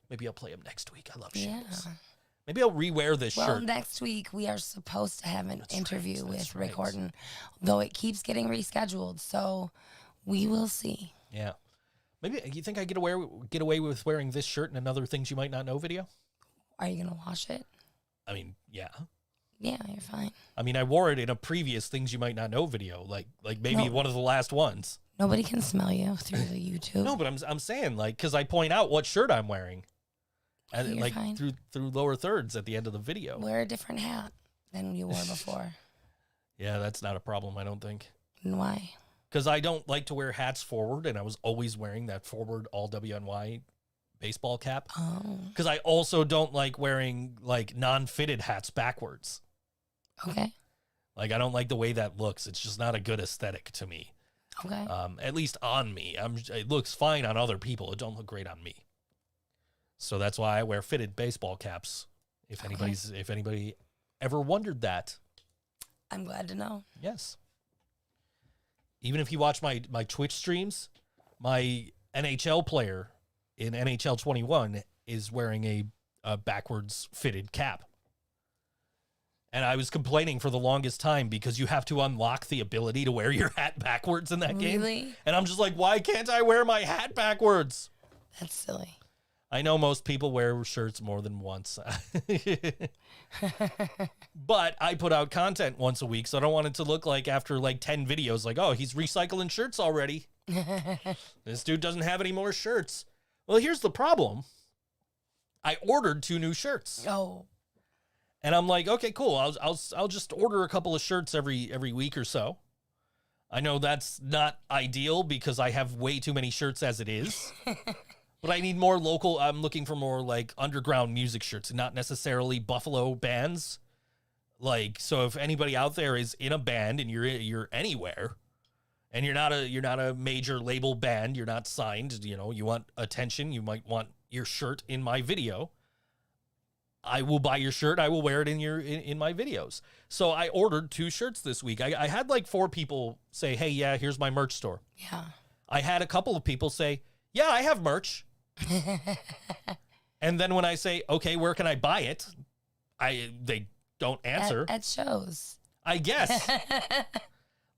maybe I'll play them next week. I love Shambles. Yeah. Maybe I'll rewear this Well, shirt. next week we are supposed to have an interview right, with that's Rick right. Horton, though it keeps getting rescheduled. So we will see. Yeah. Maybe you think I get away with wearing this shirt in another Things You Might Not Know video? Are you gonna wash it? I mean, yeah. Yeah, you're fine. I mean, I wore it in a previous Things You Might Not Know video, like maybe No. one of the last ones. Nobody can smell you through the YouTube. No, but I'm saying like because I point out what shirt I'm wearing, and You're like fine. through lower thirds at the end of the video. Wear a different hat than you wore before. Yeah, that's not a problem, I don't think. And why? Because I don't like to wear hats forward, and I was always wearing that forward all WNY baseball cap. Oh, Because I also don't like wearing like non-fitted hats backwards. okay. Like I don't like the way that looks. It's just not a good aesthetic to me. Okay. At least on me. It looks fine on other people. It don't look great on me. So that's why I wear fitted baseball caps. If anybody ever wondered that, I'm glad to know. yes. Even if you watch my Twitch streams, my NHL player in NHL 21 is wearing a backwards fitted cap. And I was complaining for the longest time because you have to unlock the ability to wear your hat backwards in that game. Really? And I'm just like, why can't I wear my hat backwards? That's silly. I know most people wear shirts more than once. But I put out content once a week, so I don't want it to look like after like 10 videos, like, oh, he's recycling shirts already. This dude doesn't have any more shirts. Well, here's the problem. I ordered 2 new shirts. Oh, And I'm like, okay, cool. I'll just order a couple of shirts every week or so. I know that's not ideal because I have way too many shirts as it is. But I need more local. I'm looking for more like underground music shirts, not necessarily Buffalo bands. Like, so if anybody out there is in a band and you're anywhere, and you're not a major label band, you're not signed, you know, you want attention, you might want your shirt in my video. I will buy your shirt. I will wear it in my videos. So I ordered 2 shirts this week. I had like 4 people say, "Hey, yeah, here's my merch store." yeah. I had a couple of people say, "Yeah, I have merch." And then when I say, "Okay, where can I buy it?" they don't answer. At shows. I guess.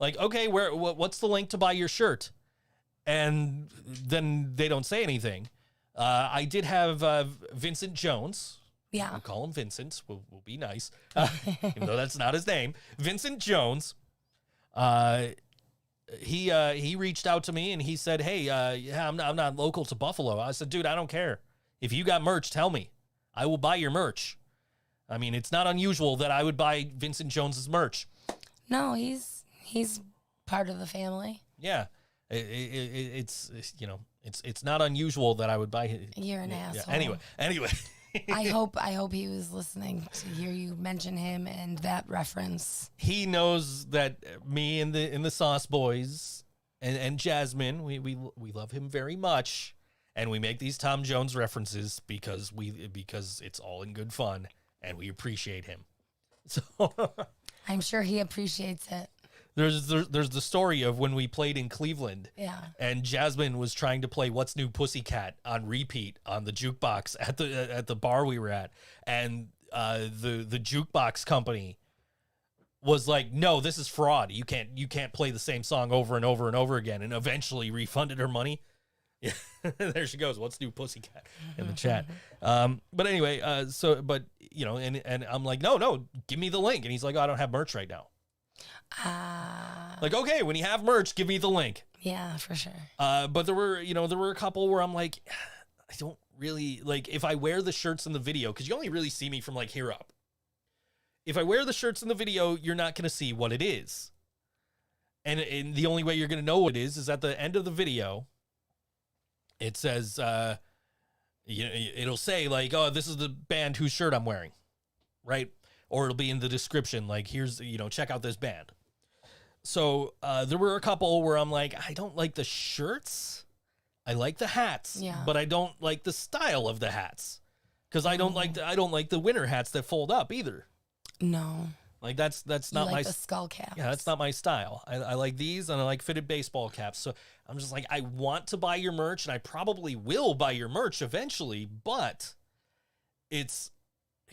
Like, "Okay, what's the link to buy your shirt?" And then they don't say anything. I did have Vincent Jones. Yeah. We'll call him Vincent. We'll be nice, even though that's not his name. Vincent Jones. He reached out to me and he said, "Hey, yeah, I'm not local to Buffalo." I said, "Dude, I don't care. If you got merch, tell me. I will buy your merch." I mean, it's not unusual that I would buy Vincent Jones's merch. No, he's part of the family. Yeah, it's you know, it's not unusual that I would buy his. You're an Yeah. asshole. Anyway. I hope he was listening to hear you mention him and that reference. He knows that me and the Sauce Boys and Jasmine, we love him very much, and we make these Tom Jones references because it's all in good fun and we appreciate him. So I'm sure he appreciates it. there's the story of when we played in Cleveland. Yeah. And Jasmine was trying to play What's New Pussycat on repeat on the jukebox at the bar we were at, and the jukebox company was like, "No, this is fraud. You can't play the same song over and over and over again," and eventually refunded her money. Yeah, there she goes. What's New Pussycat in the chat. But anyway, but you know, and I'm like, no, give me the link, and he's like, "Oh, I don't have merch right now." Like, okay, when you have merch, give me the link. Yeah, for sure. But there were a couple where I'm like, I don't really like if I wear the shirts in the video, because you only really see me from like here up. if I wear the shirts in the video, you're not going to see what it is. And the only way you're going to know what it is at the end of the video. It says, it'll say like, oh, this is the band whose shirt I'm wearing, right? Or it'll be in the description, like, here's, check out this band. So there were a couple where I'm like, I don't like the shirts. I like the hats, but I don't like the style of the hats. Because I don't like the winter hats that fold up either. No. Like that's not like my the skull caps. Yeah, that's not my style. I like these, and I like fitted baseball caps. So I'm just like, I want to buy your merch, and I probably will buy your merch eventually, but it's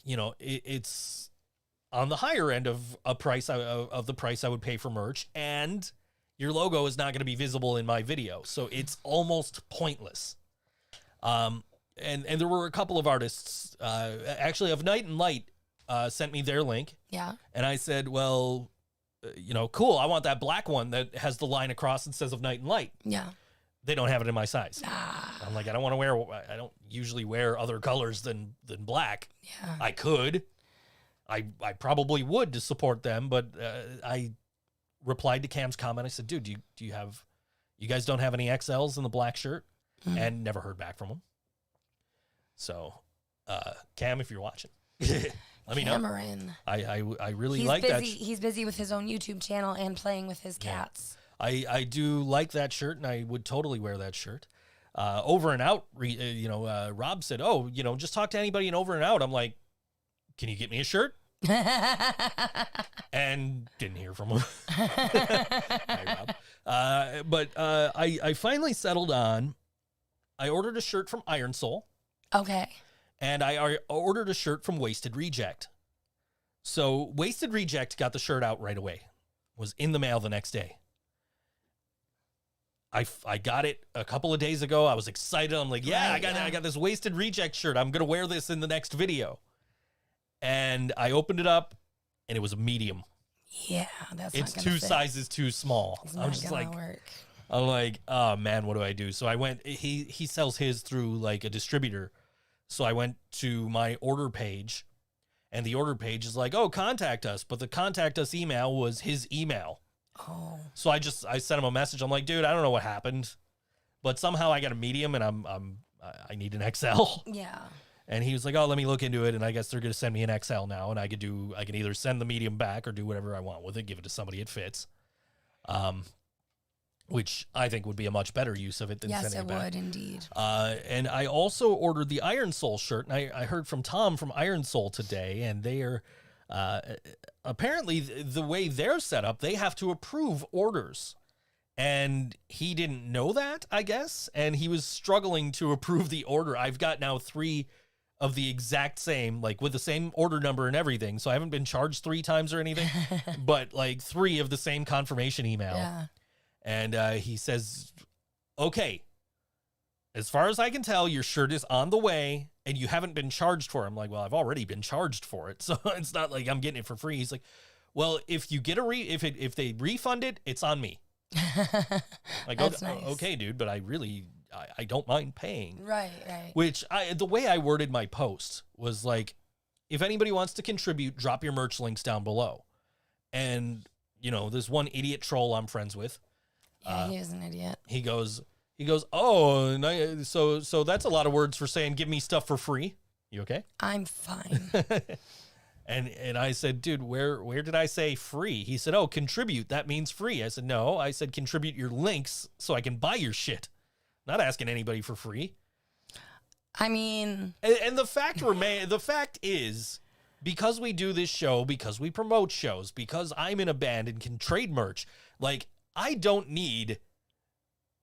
it's on the higher end of a price of the price I would pay for merch, and your logo is not going to be visible in my video, so it's almost pointless. And there were a couple of artists, actually, of Night and Light, sent me their link. Yeah. And I said, well, cool. I want that black one that has the line across and says of Night and Light. Yeah. They don't have it in my size. I'm like, I don't usually wear other colors than black. Yeah. I could. I probably would to support them, but I replied to Cam's comment. I said, dude, do you guys don't have any XLs in the black shirt? And never heard back from them. So, Cam, if you're watching, let me know. I really like that. He's busy with his own YouTube channel and playing with his cats. I do like that shirt, and I would totally wear that shirt. Over and Out, Rob said, oh, just talk to anybody in Over and Out. I'm like, can you get me a shirt? And didn't hear from him. Hi, Rob. But I finally settled on, I ordered a shirt from Iron Soul. Okay. And I ordered a shirt from Wasted Reject. So Wasted Reject got the shirt out right away. Was in the mail the next day. I got it a couple of days ago. I was excited. I'm like, I got this Wasted Reject shirt. I'm going to wear this in the next video. And I opened it up, and it was a medium. Yeah, that's it's two sizes too small. I'm just like, work. I'm like, oh man, what do I do? So I went. He sells his through like a distributor. So I went to my order page, and the order page is like, oh, contact us. But the contact us email was his email. Oh. So I sent him a message. I'm like, dude, I don't know what happened, but somehow I got a medium, and I need an XL. Yeah. And he was like, oh, let me look into it, and I guess they're going to send me an XL now, and I can either send the medium back or do whatever I want with it, give it to somebody it fits, which I think would be a much better use of it than sending it back. Yes, it would indeed. And I also ordered the Iron Soul shirt, and I heard from Tom from Iron Soul today, and they are apparently the way they're set up, they have to approve orders. And he didn't know that, I guess, and he was struggling to approve the order. I've got now 3 of the exact same, like with the same order number and everything. So I haven't been charged 3 times or anything, but like 3 of the same confirmation email. Yeah. And he says, okay, as far as I can tell, your shirt is on the way and you haven't been charged for it. I'm like, well, I've already been charged for it. So it's not like I'm getting it for free. He's like, well, if you get if they refund it, it's on me. Like, that's nice. Okay, dude, but I don't mind paying. Right. Which the way I worded my post was like, if anybody wants to contribute, drop your merch links down below. And there's one idiot troll I'm friends with. Yeah, he is an idiot. He goes, oh, so that's a lot of words for saying give me stuff for free. You okay? I'm fine. And I said, dude, where did I say free? He said, oh, contribute. That means free. I said, no. I said, contribute your links so I can buy your shit. Not asking anybody for free. I mean, and the fact is, because we do this show, because we promote shows, because I'm in a band and can trade merch, like I don't need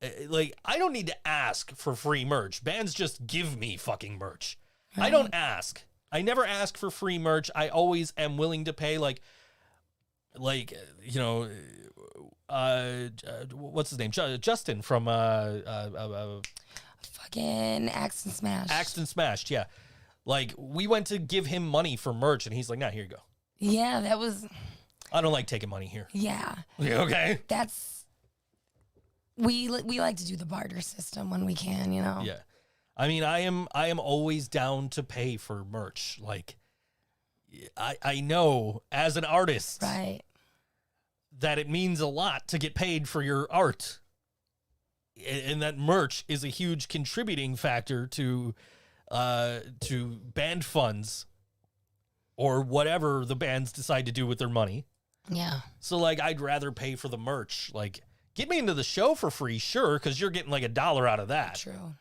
to ask for free merch. Bands just give me fucking merch. Right. I don't ask. I never ask for free merch. I always am willing to pay what's his name? Justin from fucking Axed and Smashed. Axed and Smashed, yeah. Like we went to give him money for merch and he's like, nah, here you go. Yeah, that was I don't like taking money here. Yeah. Okay. We like to do the barter system when we can, Yeah. I mean, I am always down to pay for merch. Like, I know as an artist Right. that it means a lot to get paid for your art. And that merch is a huge contributing factor to band funds or whatever the bands decide to do with their money. Yeah. So, like, I'd rather pay for the merch. Like, get me into the show for free, sure, because you're getting like $1 out of that. True.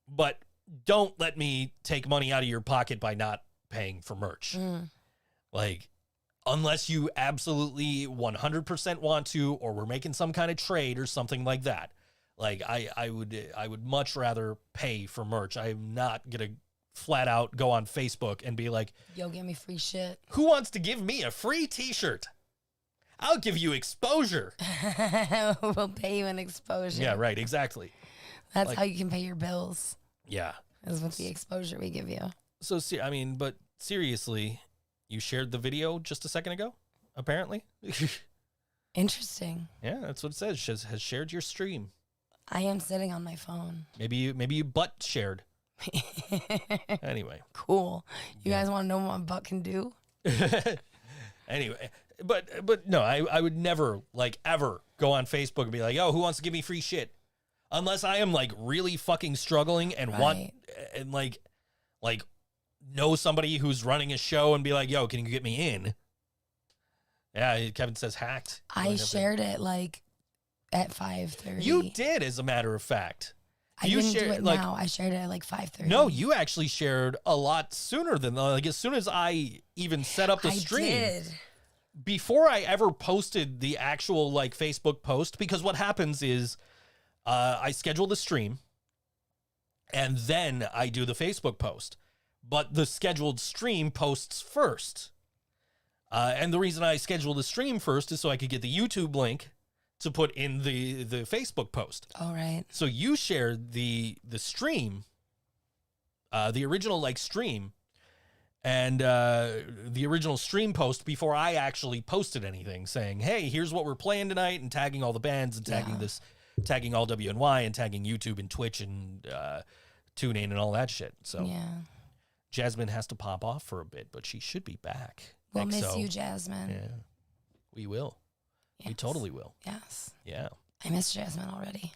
But don't let me take money out of your pocket by not paying for merch. Like, unless you absolutely 100% want to, or we're making some kind of trade or something like that. Like, I would much rather pay for merch. I'm not gonna flat out go on Facebook and be like, Yo, give me free shit. who wants to give me a free t-shirt? I'll give you exposure. We'll pay you an exposure. Yeah, right, exactly. That's like- how you can pay your bills, Yeah. is with the exposure we give you. So, but seriously, you shared the video just a second ago, apparently? Interesting. Yeah, that's what it says. Has shared your stream. I am sitting on my phone. Maybe you butt shared. Anyway. Cool. You guys want to know what my butt can do? Anyway, but no, I would never, like, ever go on Facebook and be like, oh, who wants to give me free shit? Unless I am, like, really fucking struggling and want, Right. and like know somebody who's running a show and be like, yo, can you get me in? Yeah, Kevin says hacked. I shared it like at 5:30. You did, as a matter of fact. I You didn't do shared, it like- now. I shared it at like 5:30. No, you actually shared a lot sooner than, like, as soon as I even set up the I stream. did. Before I ever posted the actual, like, Facebook post, because what happens is I schedule the stream and then I do the Facebook post, but the scheduled stream posts first. And the reason I scheduled the stream first is so I could get the YouTube link to put in the Facebook post. All right. So you shared the stream, the original, like, stream, and the original stream post before I actually posted anything, saying, hey, here's what we're playing tonight, and tagging all the bands, and tagging all WNY, and tagging YouTube and Twitch and TuneIn and all that shit. So Yeah. Jasmine has to pop off for a bit, but she should be back. We'll miss XO. you, Jasmine. Yeah, we will. We Yes. totally will. Yes. Yeah. I miss Jasmine already.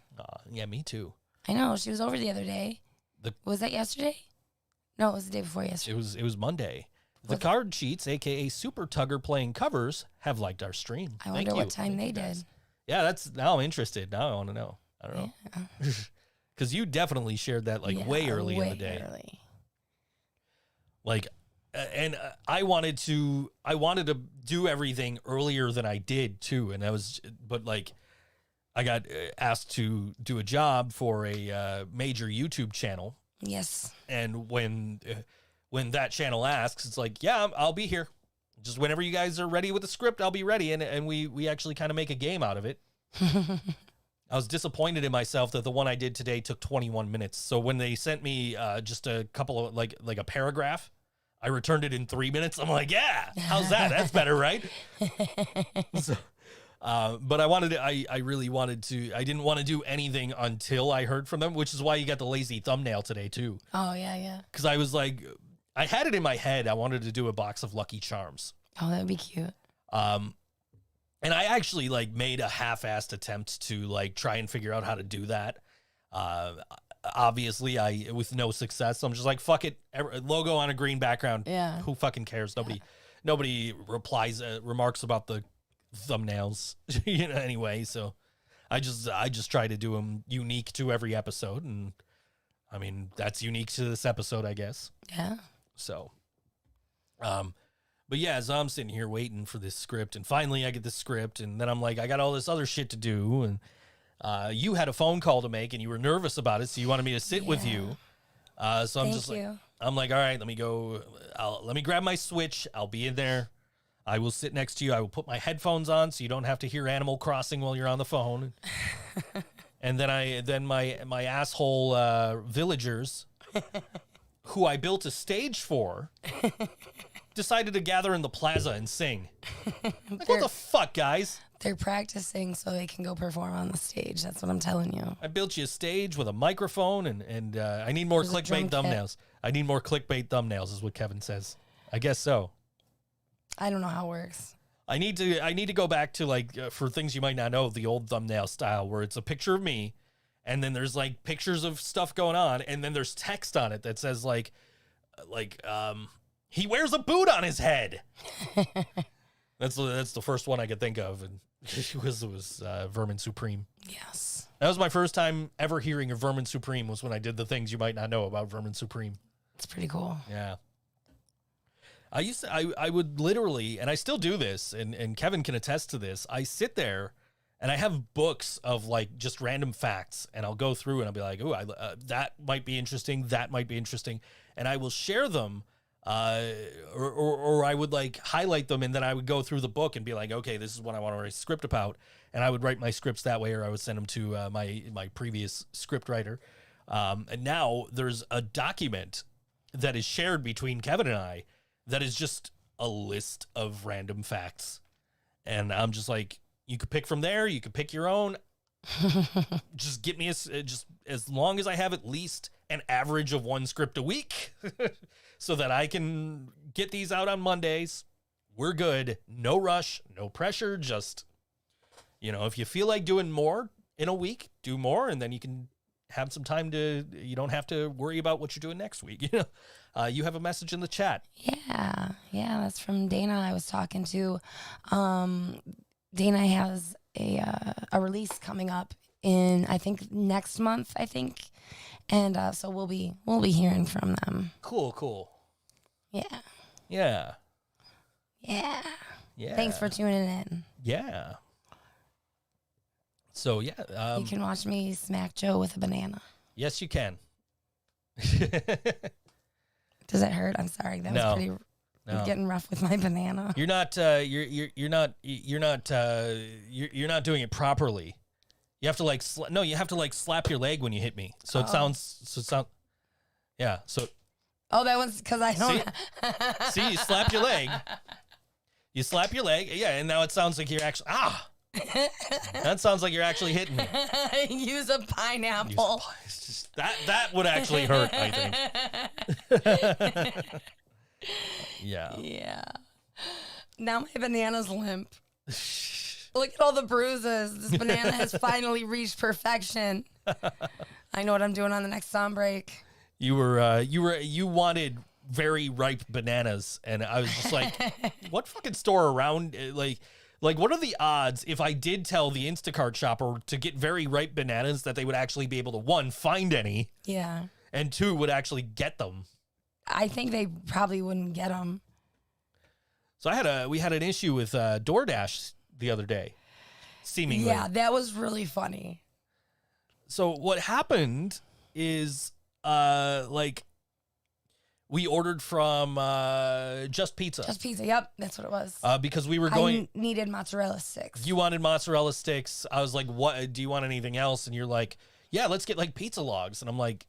Yeah, me too. I know. She was over the other day. The- Was that yesterday? No, it was the day before yesterday. It was Monday. The Was it? Card Cheats, aka Super Tugger playing covers, have liked our stream. I Thank wonder you. what time Thank they you guys. did. Yeah, now I'm interested. Now I want to know. I don't know. Yeah. Because you definitely shared that, like, Yeah, way early in the day. Early. Like, and I wanted to do everything earlier than I did too. And but like, I got asked to do a job for a major YouTube channel. Yes. And when that channel asks, it's like, yeah, I'll be here. Just whenever you guys are ready with the script, I'll be ready. And we actually kind of make a game out of it. I was disappointed in myself that the one I did today took 21 minutes. So when they sent me just a couple of, like a paragraph, I returned it in 3 minutes. I'm like, yeah, how's that? That's better, right? So, but I really wanted to, I didn't want to do anything until I heard from them, which is why you got the lazy thumbnail today too. Oh, yeah, yeah. Because I was like, I had it in my head. I wanted to do a box of Lucky Charms. Oh, that'd be cute. And I actually, like, made a half-assed attempt to, like, try and figure out how to do that. Obviously, with no success. So I'm just like, fuck it. Logo on a green background. Yeah. Who fucking cares? Nobody remarks about the thumbnails, anyway. So I just try to do them unique to every episode. And I mean, that's unique to this episode, I guess. Yeah. So, but yeah, as I'm sitting here waiting for this script, and finally I get the script, and then I'm like, I got all this other shit to do, and you had a phone call to make, and you were nervous about it, so you wanted me to sit with you. So I'm just like, I'm like, all right, let me go. Let me grab my Switch. I'll be in there. I will sit next to you. I will put my headphones on so you don't have to hear Animal Crossing while you're on the phone. And then my asshole villagers, who I built a stage for, decided to gather in the plaza and sing. Like, what the fuck, guys? They're practicing so they can go perform on the stage. That's what I'm telling you. I built you a stage with a microphone, and I need more There's a clickbait drum kit. thumbnails. I need more clickbait thumbnails, is what Kevin says. I guess so. I don't know how it works. I need to go back to like for things you might not know, the old thumbnail style where it's a picture of me, and then there's like pictures of stuff going on, and then there's text on it that says like he wears a boot on his head. That's the first one I could think of, and it was Vermin Supreme. Yes. That was my first time ever hearing of Vermin Supreme, was when I did the things you might not know about Vermin Supreme. It's pretty cool. Yeah. I would literally, and I still do this, and Kevin can attest to this. I sit there and I have books of like just random facts, and I'll go through and I'll be like, "Ooh, that might be interesting. That might be interesting," and I will share them, or I would like highlight them, and then I would go through the book and be like, "Okay, this is what I want to write a script about," and I would write my scripts that way, or I would send them to my previous script writer. And now there's a document that is shared between Kevin and I that is just a list of random facts. And I'm just like, you could pick from there. You could pick your own. Just get me just as long as I have at least an average of one script a week so that I can get these out on Mondays. We're good. No rush, no pressure. Just, if you feel like doing more in a week, do more. And then you can have some time you don't have to worry about what you're doing next week. You have a message in the chat. Yeah, that's from Dana I was talking to. Dana has a release coming up in, I think, next month, and so we'll be hearing from them. Cool. Yeah. Thanks for tuning in. Yeah. So yeah, you can watch me smack Joe with a banana. Yes, you can. Does it hurt? I'm sorry. That was pretty. No. Getting rough with my banana. You're not. You're not doing it properly. You have to you have to slap your leg when you hit me. So it sounds. Yeah. So. Oh, that was because I don't. See, you slap your leg. You slap your leg. Yeah, and now it sounds like you're actually That sounds like you're actually hitting me. Use a pineapple. It's just, that would actually hurt, I think. Yeah. Now my banana's limp. Look at all the bruises. This banana has finally reached perfection. I know what I'm doing on the next song break. You wanted very ripe bananas, and I was just like, what fucking store around like, what are the odds if I did tell the Instacart shopper to get very ripe bananas that they would actually be able to, one, find any, and two, would actually get them? I think they probably wouldn't get them. So we had an issue with DoorDash the other day, seemingly. Yeah, that was really funny. So what happened is, we ordered from Just Pizza. Just Pizza, yep, that's what it was. Because we were going. I needed mozzarella sticks. You wanted mozzarella sticks. I was like, "What? Do you want anything else?" And you're like, "Yeah, let's get like pizza logs." And I'm like,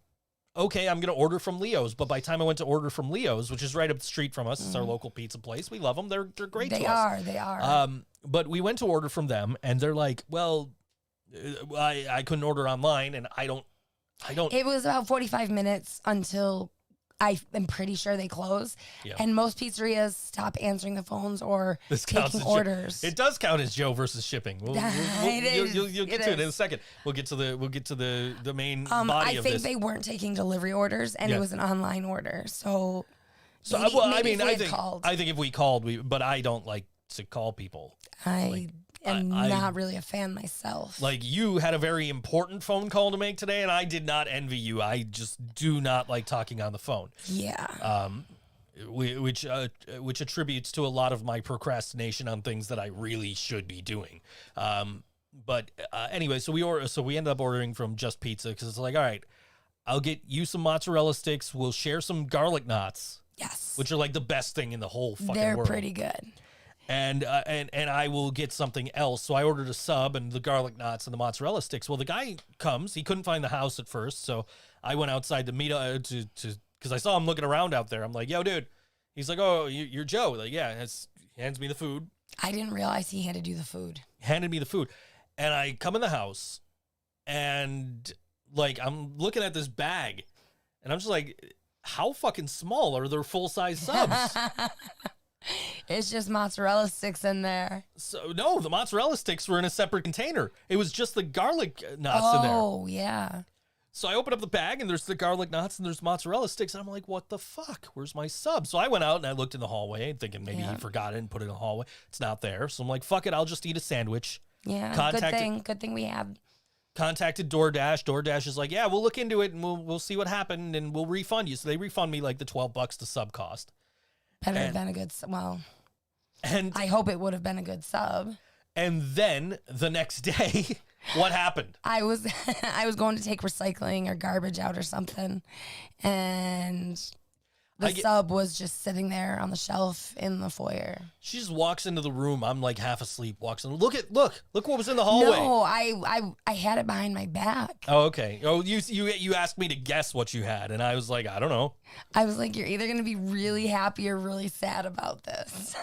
"Okay, I'm gonna order from Leo's." But by the time I went to order from Leo's, which is right up the street from us, it's our local pizza place. We love them. They're great. They to us. They are. But we went to order from them, and they're like, "Well, I couldn't order online, and I don't." It was about 45 minutes until I am pretty sure they close. Yeah. And most pizzerias stop answering the phones or taking orders. It does count as Joe versus shipping. You'll get to it in a second. We'll get to the main body of this. I think they weren't taking delivery orders, and it was an online order. So I think if we called, but I don't like to call people. I'm not really a fan myself. Like, you had a very important phone call to make today, and I did not envy you. I just do not like talking on the phone. Yeah. Which attributes to a lot of my procrastination on things that I really should be doing. But anyway, so we ended up ordering from Just Pizza because it's like, all right, I'll get you some mozzarella sticks. We'll share some garlic knots. Yes. Which are like the best thing in the whole fucking world. They're pretty good. And I will get something else. So I ordered a sub and the garlic knots and the mozzarella sticks. Well, the guy comes. He couldn't find the house at first, so I went outside to meet because I saw him looking around out there. I'm like, "Yo, dude." He's like, "Oh, you're Joe." Like, yeah. He hands me the food. I didn't realize he handed you the food. Handed me the food, and I come in the house, and like I'm looking at this bag, and I'm just like, "How fucking small are their full size subs?" It's just mozzarella sticks in there. So no, the mozzarella sticks were in a separate container. It was just the garlic knots in there. Oh, yeah. So I opened up the bag and there's the garlic knots and there's mozzarella sticks. And I'm like, what the fuck? Where's my sub? So I went out and I looked in the hallway thinking maybe he forgot it and put it in the hallway. It's not there. So I'm like, fuck it. I'll just eat a sandwich. Yeah, good thing we have. Contacted DoorDash. DoorDash is like, yeah, we'll look into it and we'll see what happened and we'll refund you. So they refund me like the $12 the sub cost. Better have been a good And I hope it would have been a good sub. And then the next day, what happened? I was going to take recycling or garbage out or something, and the sub was just sitting there on the shelf in the foyer. She just walks into the room. I'm like half asleep. Walks in. Look what was in the hallway. No, I had it behind my back. Oh, okay. Oh, you asked me to guess what you had, and I was like, I don't know. I was like, you're either gonna be really happy or really sad about this.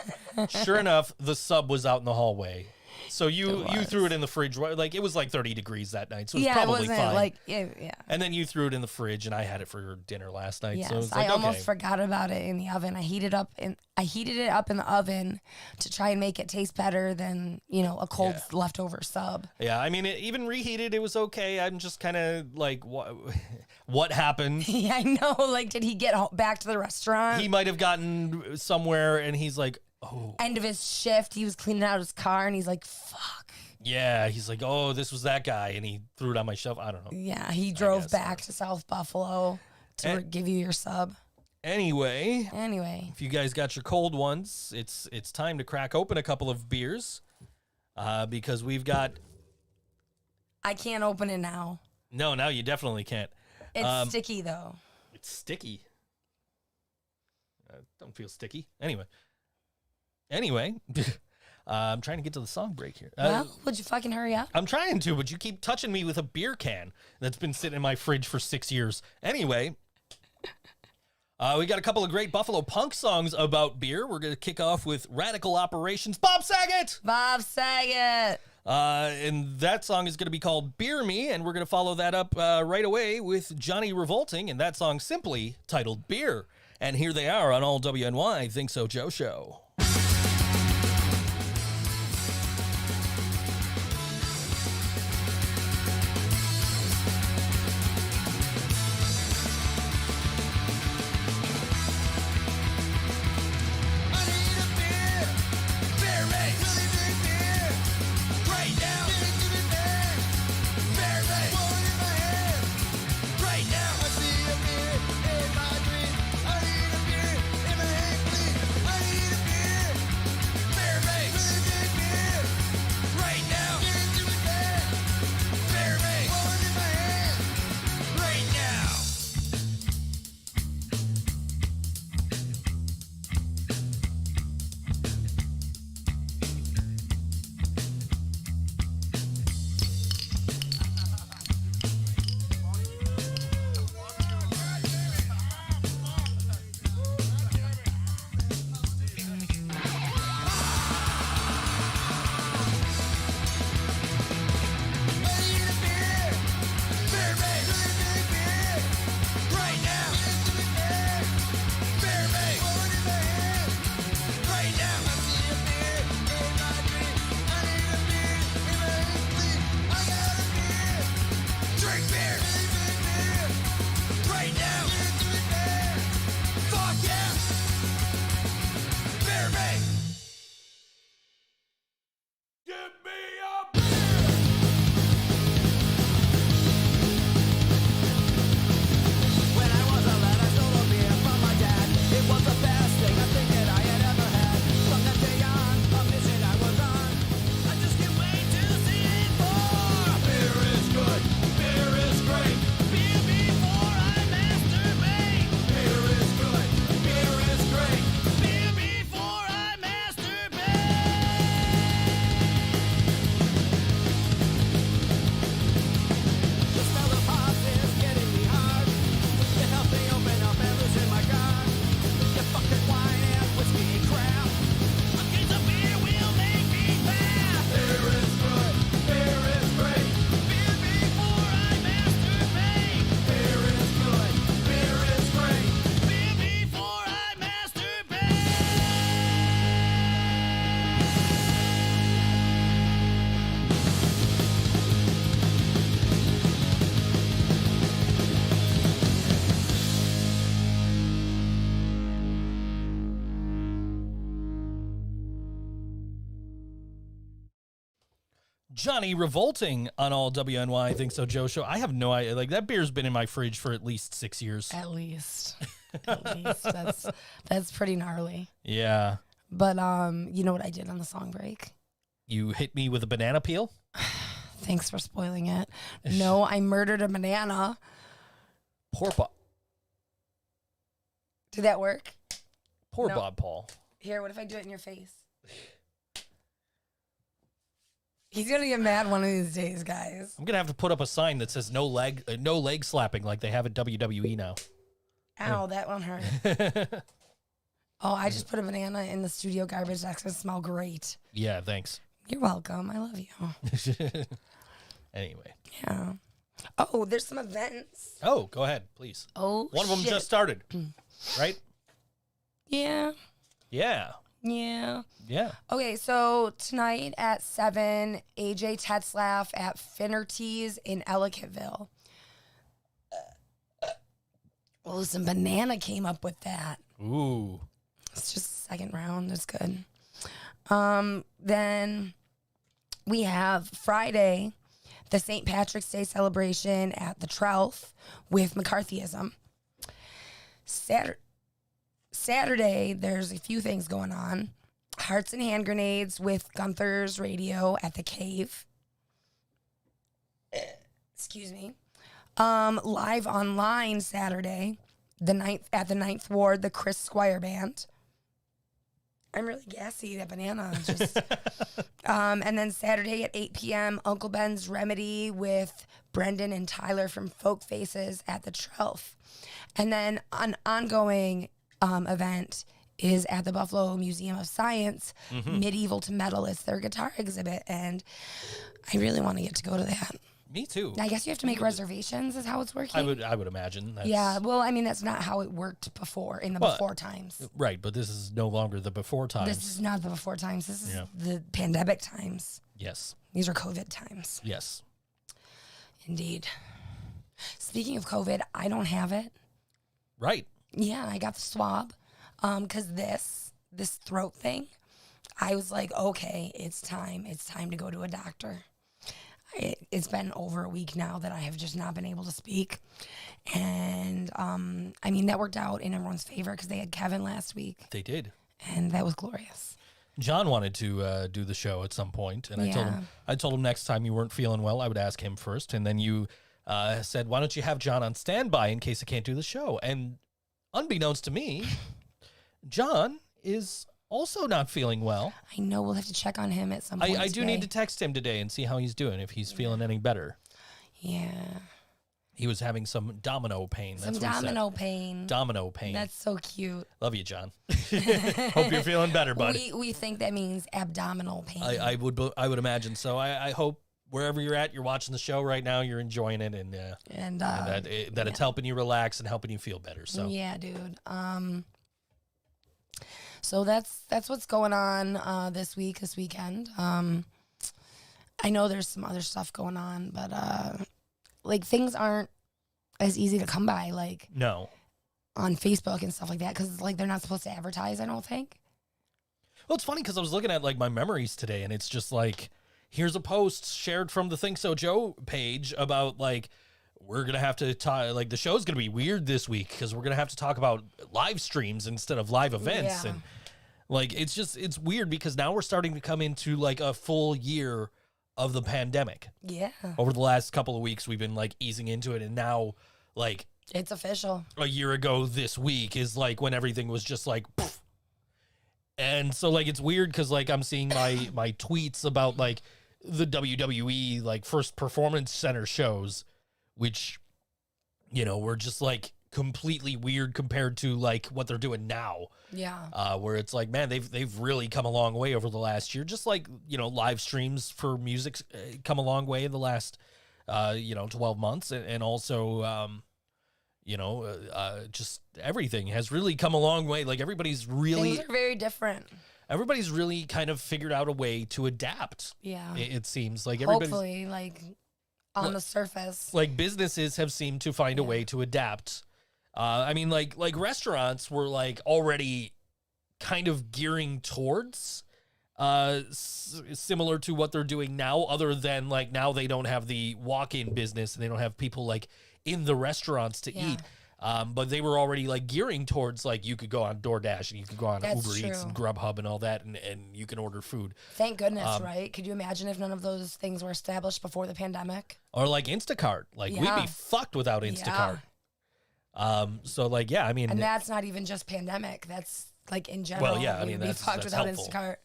Sure enough, the sub was out in the hallway. So you threw it in the fridge. Like it was like 30 degrees that night, so it was probably fine. Yeah. And then you threw it in the fridge, and I had it for dinner last night. Yes, so it was like, I almost forgot about it in the oven. I heated it up in the oven to try and make it taste better than a cold leftover sub. Yeah, I mean, even reheated, it was okay. I'm just kind of like, what happened? Yeah, I know. Like, did he get back to the restaurant? He might have gotten somewhere, and he's like, oh. End of his shift, he was cleaning out his car, and he's like, fuck. Yeah, he's like, oh, this was that guy, and he threw it on my shelf. I don't know. Yeah, he drove back to South Buffalo to give you your sub. Anyway, if you guys got your cold ones, it's time to crack open a couple of beers, because we've got. I can't open it now. No, now you definitely can't. It's sticky though. It's sticky. Don't feel sticky. Anyway, I'm trying to get to the song break here. Well, would you fucking hurry up? I'm trying to, but you keep touching me with a beer can that's been sitting in my fridge for 6 years. Anyway, we got a couple of great Buffalo punk songs about beer. We're going to kick off with Radical Operations, Bob Saget! And that song is going to be called Beer Me, and we're going to follow that up right away with Johnny Revolting, and that song simply titled Beer. And here they are on All WNY Think So Joe Show. I need a beer. Johnny Revolting on all WNY ThinkSoJoE show. I have no idea. Like, that beer's been in my fridge for at least 6 years. At least. At least. That's pretty gnarly. Yeah. But you know what I did on the song break? You hit me with a banana peel? Thanks for spoiling it. No, I murdered a banana. Poor Bob. Did that work? Poor No. Bob Paul. Here, what if I do it in your face? He's gonna get mad one of these days, guys. I'm gonna have to put up a sign that says no leg slapping like they have at WWE now. Ow, that one hurt. Oh, I just put a banana in the studio garbage. That's gonna smell great. Yeah, thanks. You're welcome. I love you. Anyway. Yeah. Oh, there's some events. Oh, go ahead, please. Oh, One of them shit. just started, right? Yeah. Yeah. Yeah. Yeah. Okay, so tonight at 7, AJ Tetzlaff at Finnerty's in Ellicottville. Oh, some banana came up with that. Ooh. It's just second round. That's good. Then we have Friday, the St. Patrick's Day celebration at the Trelf with McCarthyism. Saturday, there's a few things going on. Hearts and Hand Grenades with Gunther's Radio at the Cave. Excuse me. Live online Saturday, at the 9th Ward, the Chris Squire Band. I'm really gassy, that banana. Just, and then Saturday at 8 p.m., Uncle Ben's Remedy with Brendan and Tyler from Folk Faces at the Trelf. And then an ongoing event is at the Buffalo Museum of Science, Medieval to Metal. It's their guitar exhibit, and I really want to get to go to that. Me too. I guess you have to make reservations is how it's working. I would imagine. That's, Yeah, well, I mean, that's not how it worked before, in the before times. Right, but this is no longer the before times. This is not the before times. This is Yeah. the pandemic times. Yes. These are COVID times. Yes. Indeed. Speaking of COVID, I don't have it. Right. Yeah, I got the swab. Because this throat thing, I was like, okay, it's time. It's time to go to a doctor. It's been over a week now that I have just not been able to speak. And, I mean, that worked out in everyone's favor because they had Kevin last week. They did. And that was glorious. John wanted to do the show at some point, and I told him next time you weren't feeling well, I would ask him first, and then you said, why don't you have John on standby in case I can't do the show? And unbeknownst to me, John is also not feeling well. I know we'll have to check on him at some point. I do need to text him today and see how he's doing, if he's feeling any better. Yeah. He was having some domino pain. Some That's what he said. domino pain. Domino pain. That's so cute. Love you, John. Hope you're feeling better, buddy. We think that means abdominal pain. I would imagine so. I hope wherever you're at, you're watching the show right now, you're enjoying it, and that it's helping you relax and helping you feel better. So yeah, dude. So that's what's going on this weekend. I know there's some other stuff going on, but like things aren't as easy to come by, like no, on Facebook and stuff like that, because like they're not supposed to advertise, I don't think. Well, it's funny because I was looking at like my memories today, and it's just like, here's a post shared from the ThinkSoJoE page about like, we're going to have to talk, like the show's going to be weird this week because we're going to have to talk about live streams instead of live events. Yeah. And like, it's weird because now we're starting to come into like a full year of the pandemic. Yeah. Over the last couple of weeks, we've been like easing into it. And now like It's official. a year ago this week is like when everything was just like, poof. And so like, it's weird because like I'm seeing my tweets about like the WWE like first performance center shows, which, you know, were just like completely weird compared to like what they're doing now. Yeah. Where it's like, man, they've really come a long way over the last year. Just like, you know, live streams for music come a long way in the last, 12 months. And also, just everything has really come a long way. Like everybody's really, Things are very different. everybody's really kind of figured out a way to adapt. Yeah. It seems like everybody's Hopefully, like on the surface. like businesses have seemed to find a way to adapt. I mean, like restaurants were like already kind of gearing towards similar to what they're doing now, other than like now they don't have the walk-in business and they don't have people like in the restaurants to eat. But they were already like gearing towards like you could go on DoorDash and you could go on That's Uber Eats true. and Grubhub and all that, and you can order food. Thank goodness, right? Could you imagine if none of those things were established before the pandemic? Or like Instacart. Like we'd Yeah. be fucked without Instacart. So like, yeah, I mean, And that's not even just pandemic. That's like in general. Well, yeah, I mean, we'd be that's fucked without helpful. Instacart.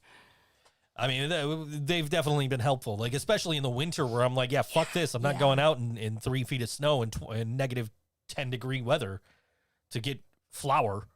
I mean, they've definitely been helpful. Like, especially in the winter where I'm like, yeah, fuck this. I'm not Yeah. going out in 3 feet of snow and negative 10-degree weather to get flour.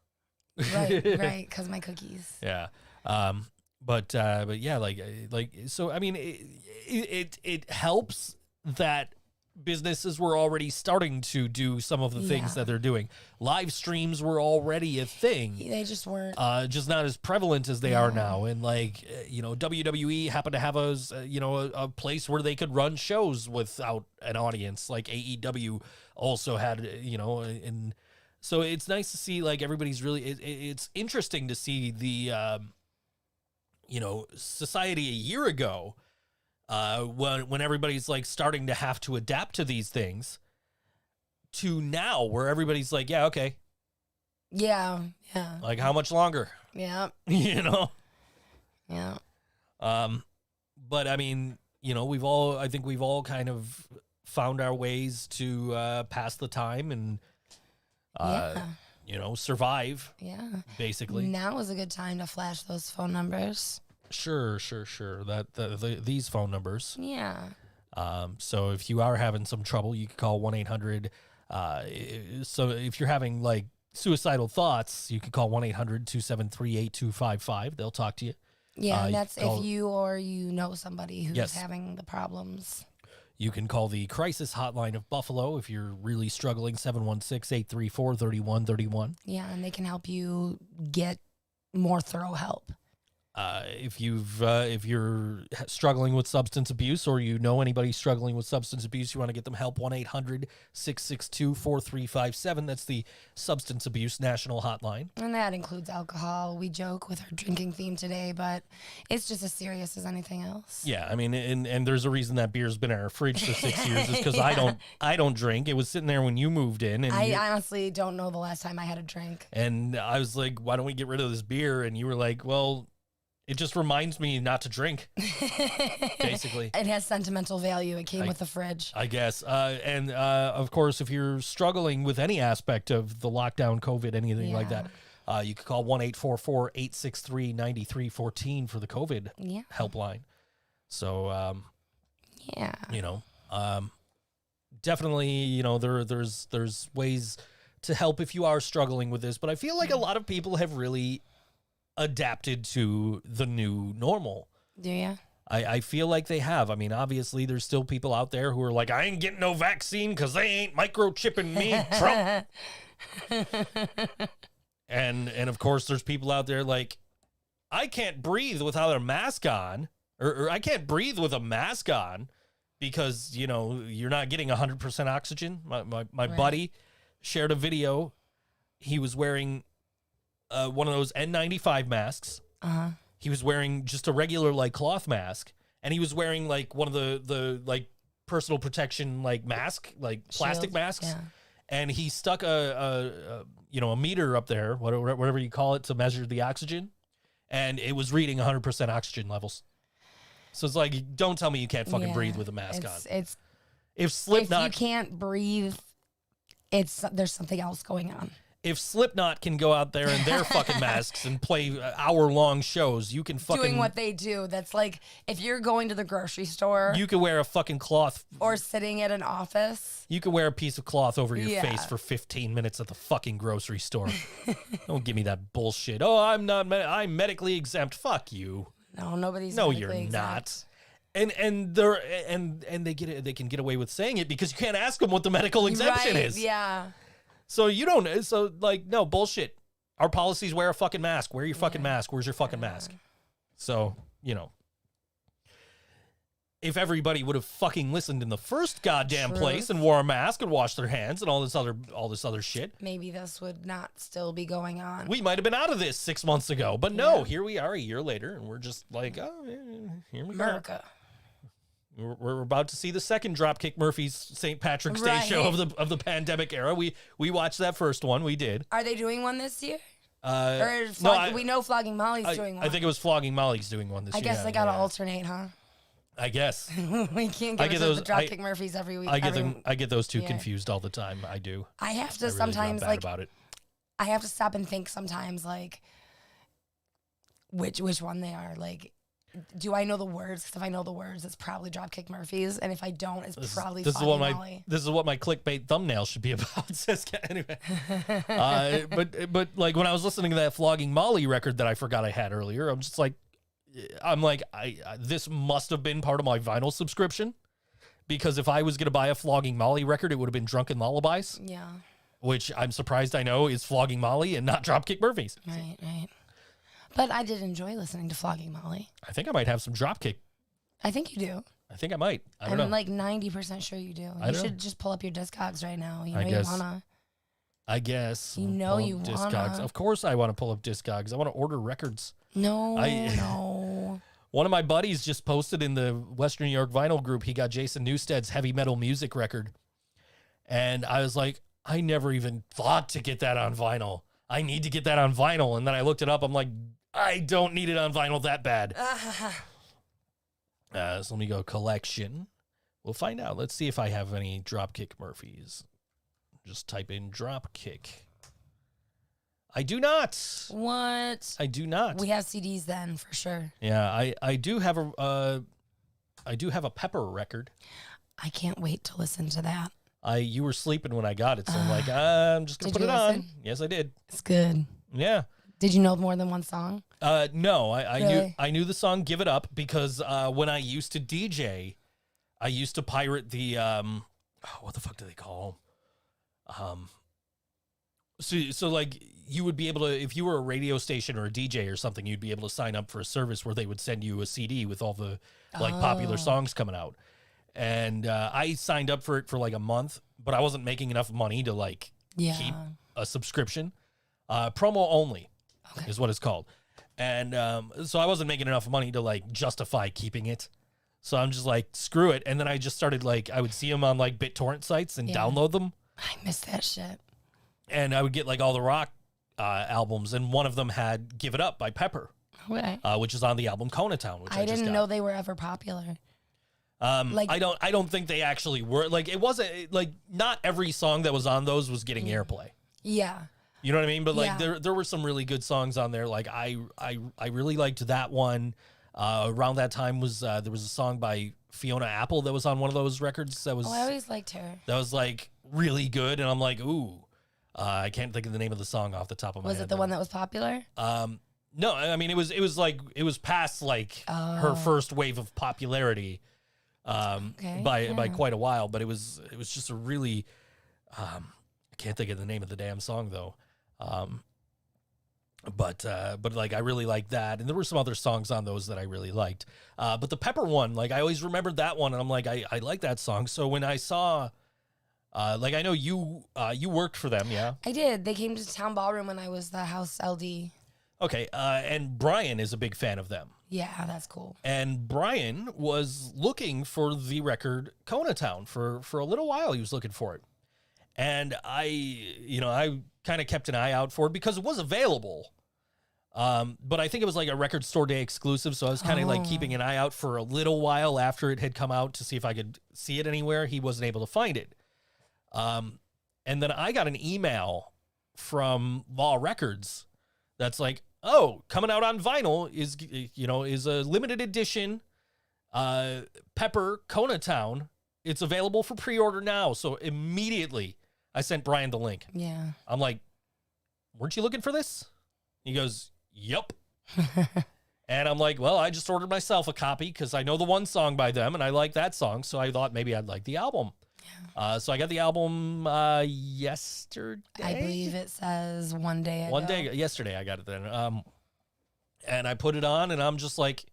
Right, because my cookies. Yeah. But yeah, like, so, I mean, it helps that businesses were already starting to do some of the things Yeah. that they're doing. Live streams were already a thing. They just weren't. Just not as prevalent as they are now. And like, WWE happened to have a place where they could run shows without an audience. Like AEW also had, and so it's nice to see like everybody's really, it's interesting to see the, society a year ago, when everybody's like starting to have to adapt to these things, to now where everybody's like, yeah, okay. Yeah. Like how much longer? Yeah. Yeah. But I mean, I think we've all kind of found our ways to pass the time and survive, basically. Now is a good time to flash those phone numbers. Sure. These phone numbers. Yeah. So if you are having some trouble, you can call 1-800. So if you're having like suicidal thoughts, you can call 1-800-273-8255. They'll talk to you. Yeah, and you that's can call- if you or somebody who's Yes. having the problems. You can call the crisis hotline of Buffalo if you're really struggling, 716-834-3131. Yeah, and they can help you get more thorough help. If you're struggling with substance abuse, or anybody struggling with substance abuse, you want to get them help, 1-800-662-4357. That's the Substance Abuse National Hotline. And that includes alcohol. We joke with our drinking theme today, but it's just as serious as anything else. Yeah, I mean, and there's a reason that beer's been in our fridge for 6 years is because I don't drink. It was sitting there when you moved in, and I honestly don't know the last time I had a drink. and I was like, why don't we get rid of this beer? And you were like, well, it just reminds me not to drink, basically. It has sentimental value. It came with the fridge. I guess. And of course, if you're struggling with any aspect of the lockdown, COVID, anything like that, you can call 1-844-863-9314 for the COVID helpline. So, definitely, there's ways to help if you are struggling with this. But I feel like a lot of people have really adapted to the new normal. Do you? I feel like they have. I mean, obviously, there's still people out there who are like, I ain't getting no vaccine because they ain't microchipping me, Trump. and of course, there's people out there like, I can't breathe without a mask on, or I can't breathe with a mask on because, you're not getting 100% oxygen. My buddy shared a video. He was wearing one of those N95 masks. He was wearing just a regular like cloth mask, and he was wearing like one of the like personal protection like mask, like plastic Shield, masks. yeah. And he stuck a meter up there, whatever you call it, to measure the oxygen, and it was reading 100% oxygen levels. So it's like, don't tell me you can't fucking breathe with a mask on. It's If Slipknot, if you can't breathe, there's something else going on. if Slipknot can go out there in their fucking masks and play hour-long shows, you can fucking Doing what they do. That's like if you're going to the grocery store You can wear a fucking cloth. or sitting at an office. You can wear a piece of cloth over your Yeah. face for 15 minutes at the fucking grocery store. Don't give me that bullshit. Oh, I'm I'm medically exempt. Fuck you. No, nobody's. No, medically you're exempt. not. And they can get away with saying it because you can't ask them what the medical exemption Right, is. Yeah. So you don't. So like, no bullshit. Our policies: wear a fucking mask. Wear your fucking mask. Where's your fucking mask? So if everybody would have fucking listened in the first goddamn Truth. place and wore a mask and washed their hands and all this other shit, Maybe this would not still be going on. we might have been out of this 6 months ago. But no, here we are a year later, and we're just like, oh, yeah, here we go. America. We're about to see the second Dropkick Murphys St. Patrick's Day show of the pandemic era. We watched that first one. We did. Are they doing one this year? No, we know Flogging Molly's doing one. I think it was Flogging Molly's doing one this year. I guess they gotta alternate, huh? I guess. We can't get the Dropkick Murphys every week. I get those two confused all the time. I do. I have to I really sometimes feel bad about it. I have to stop and think sometimes like which one they are. Like, do I know the words? Because if I know the words, it's probably Dropkick Murphys, and if I don't, it's probably Flogging Molly. This is what my clickbait thumbnail should be about. Anyway, but like when I was listening to that Flogging Molly record that I forgot I had earlier, I'm like, this must have been part of my vinyl subscription, because if I was going to buy a Flogging Molly record, it would have been Drunken Lullabies. Yeah. Which I'm surprised I know is Flogging Molly and not Dropkick Murphys. Right. But I did enjoy listening to Flogging Molly. I think I might have some Dropkick. I think you do. I think I might. I'm I'm like 90% sure you do. You should just pull up your Discogs right now. You know you wanna. I guess. You know you Discogs. wanna. Of course I want to pull up Discogs. I want to order records. No. One of my buddies just posted in the Western New York vinyl group, he got Jason Newsted's heavy metal music record. And I was like, I never even thought to get that on vinyl. I need to get that on vinyl. And then I looked it up. I'm like, I don't need it on vinyl that bad. So let me go collection. We'll find out. Let's see if I have any Dropkick Murphys. Just type in Dropkick. I do not. What? I do not. We have CDs then for sure. Yeah, I do have a Pepper record. I can't wait to listen to that. You were sleeping when I got it, so I'm like, I'm just gonna put it on. Listen? Yes, I did. It's good. Yeah. Did you know more than one song? No, I Really? knew the song "Give It Up" because when I used to DJ, I used to pirate the what the fuck do they call them? So like you would be able to, if you were a radio station or a DJ or something, you'd be able to sign up for a service where they would send you a CD with all the like popular songs coming out. And I signed up for it for like a month, but I wasn't making enough money to like keep a subscription. Promo only is what it's called. And so I wasn't making enough money to like justify keeping it. So I'm just like, screw it. And then I just started like, I would see them on like BitTorrent sites and download them. I miss that shit. And I would get like all the rock albums. And one of them had Give It Up by Pepper, Okay. which is on the album Conatown, which I just didn't got. know they were ever popular. Like, I don't think they actually were. Like, it wasn't like not every song that was on those was getting airplay. Yeah. You know what I mean? But like Yeah. there were some really good songs on there. Like I really liked that one. Around that time was there was a song by Fiona Apple that was on one of those records that was I always liked her. that was like really good, and I'm like, ooh, I can't think of the name of the song off the top of my head. Was it the one that was popular? No, I mean it was past like her first wave of popularity by quite a while, but it was just a really I can't think of the name of the damn song though. But like I really liked that, and there were some other songs on those that I really liked. But the Pepper one, like I always remembered that one, and I'm like I like that song. So when I saw, like I know you worked for them, yeah? I did. They came to Town Ballroom when I was the house LD. Okay, and Brian is a big fan of them. Yeah, that's cool. And Brian was looking for the record Conatown for a little while. He was looking for it, and I kind of kept an eye out for it because it was available. But I think it was like a record store day exclusive. So I was kind of like keeping an eye out for a little while after it had come out to see if I could see it anywhere. He wasn't able to find it. And then I got an email from Law Records that's like, oh, coming out on vinyl is a limited edition Pepper Conatown. It's available for pre-order now. So immediately I sent Brian the link. Yeah. I'm like, weren't you looking for this? He goes, yep. And I'm like, well, I just ordered myself a copy because I know the one song by them and I like that song. So I thought maybe I'd like the album. Yeah. So I got the album yesterday. I believe it says one day ago. Yesterday I got it then. And I put it on and I'm just like,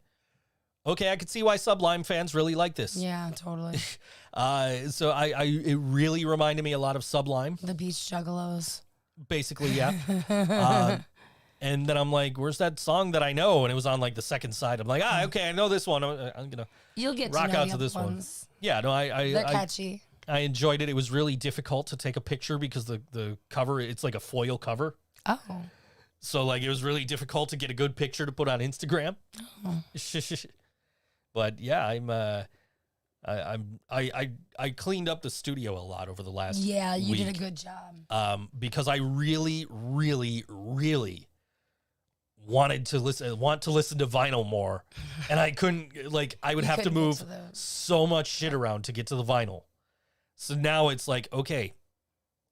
okay, I could see why Sublime fans really like this. Yeah, totally. So it really reminded me a lot of Sublime. The Beach Juggalos. Basically, yeah. And then I'm like, where's that song that I know? And it was on like the second side. I'm like, okay, I know this one. I'm gonna You'll get rock to know out the to other this one. ones. Yeah, no, They're catchy. I enjoyed it. It was really difficult to take a picture because the cover, it's like a foil cover. Oh. So like it was really difficult to get a good picture to put on Instagram. Oh. But yeah, I cleaned up the studio a lot over the last Yeah, you week, did a good job. because I really, really, really want to listen to vinyl more, and I couldn't. Like I would You have to couldn't get move to those. so much shit around to get to the vinyl. So now it's like, okay,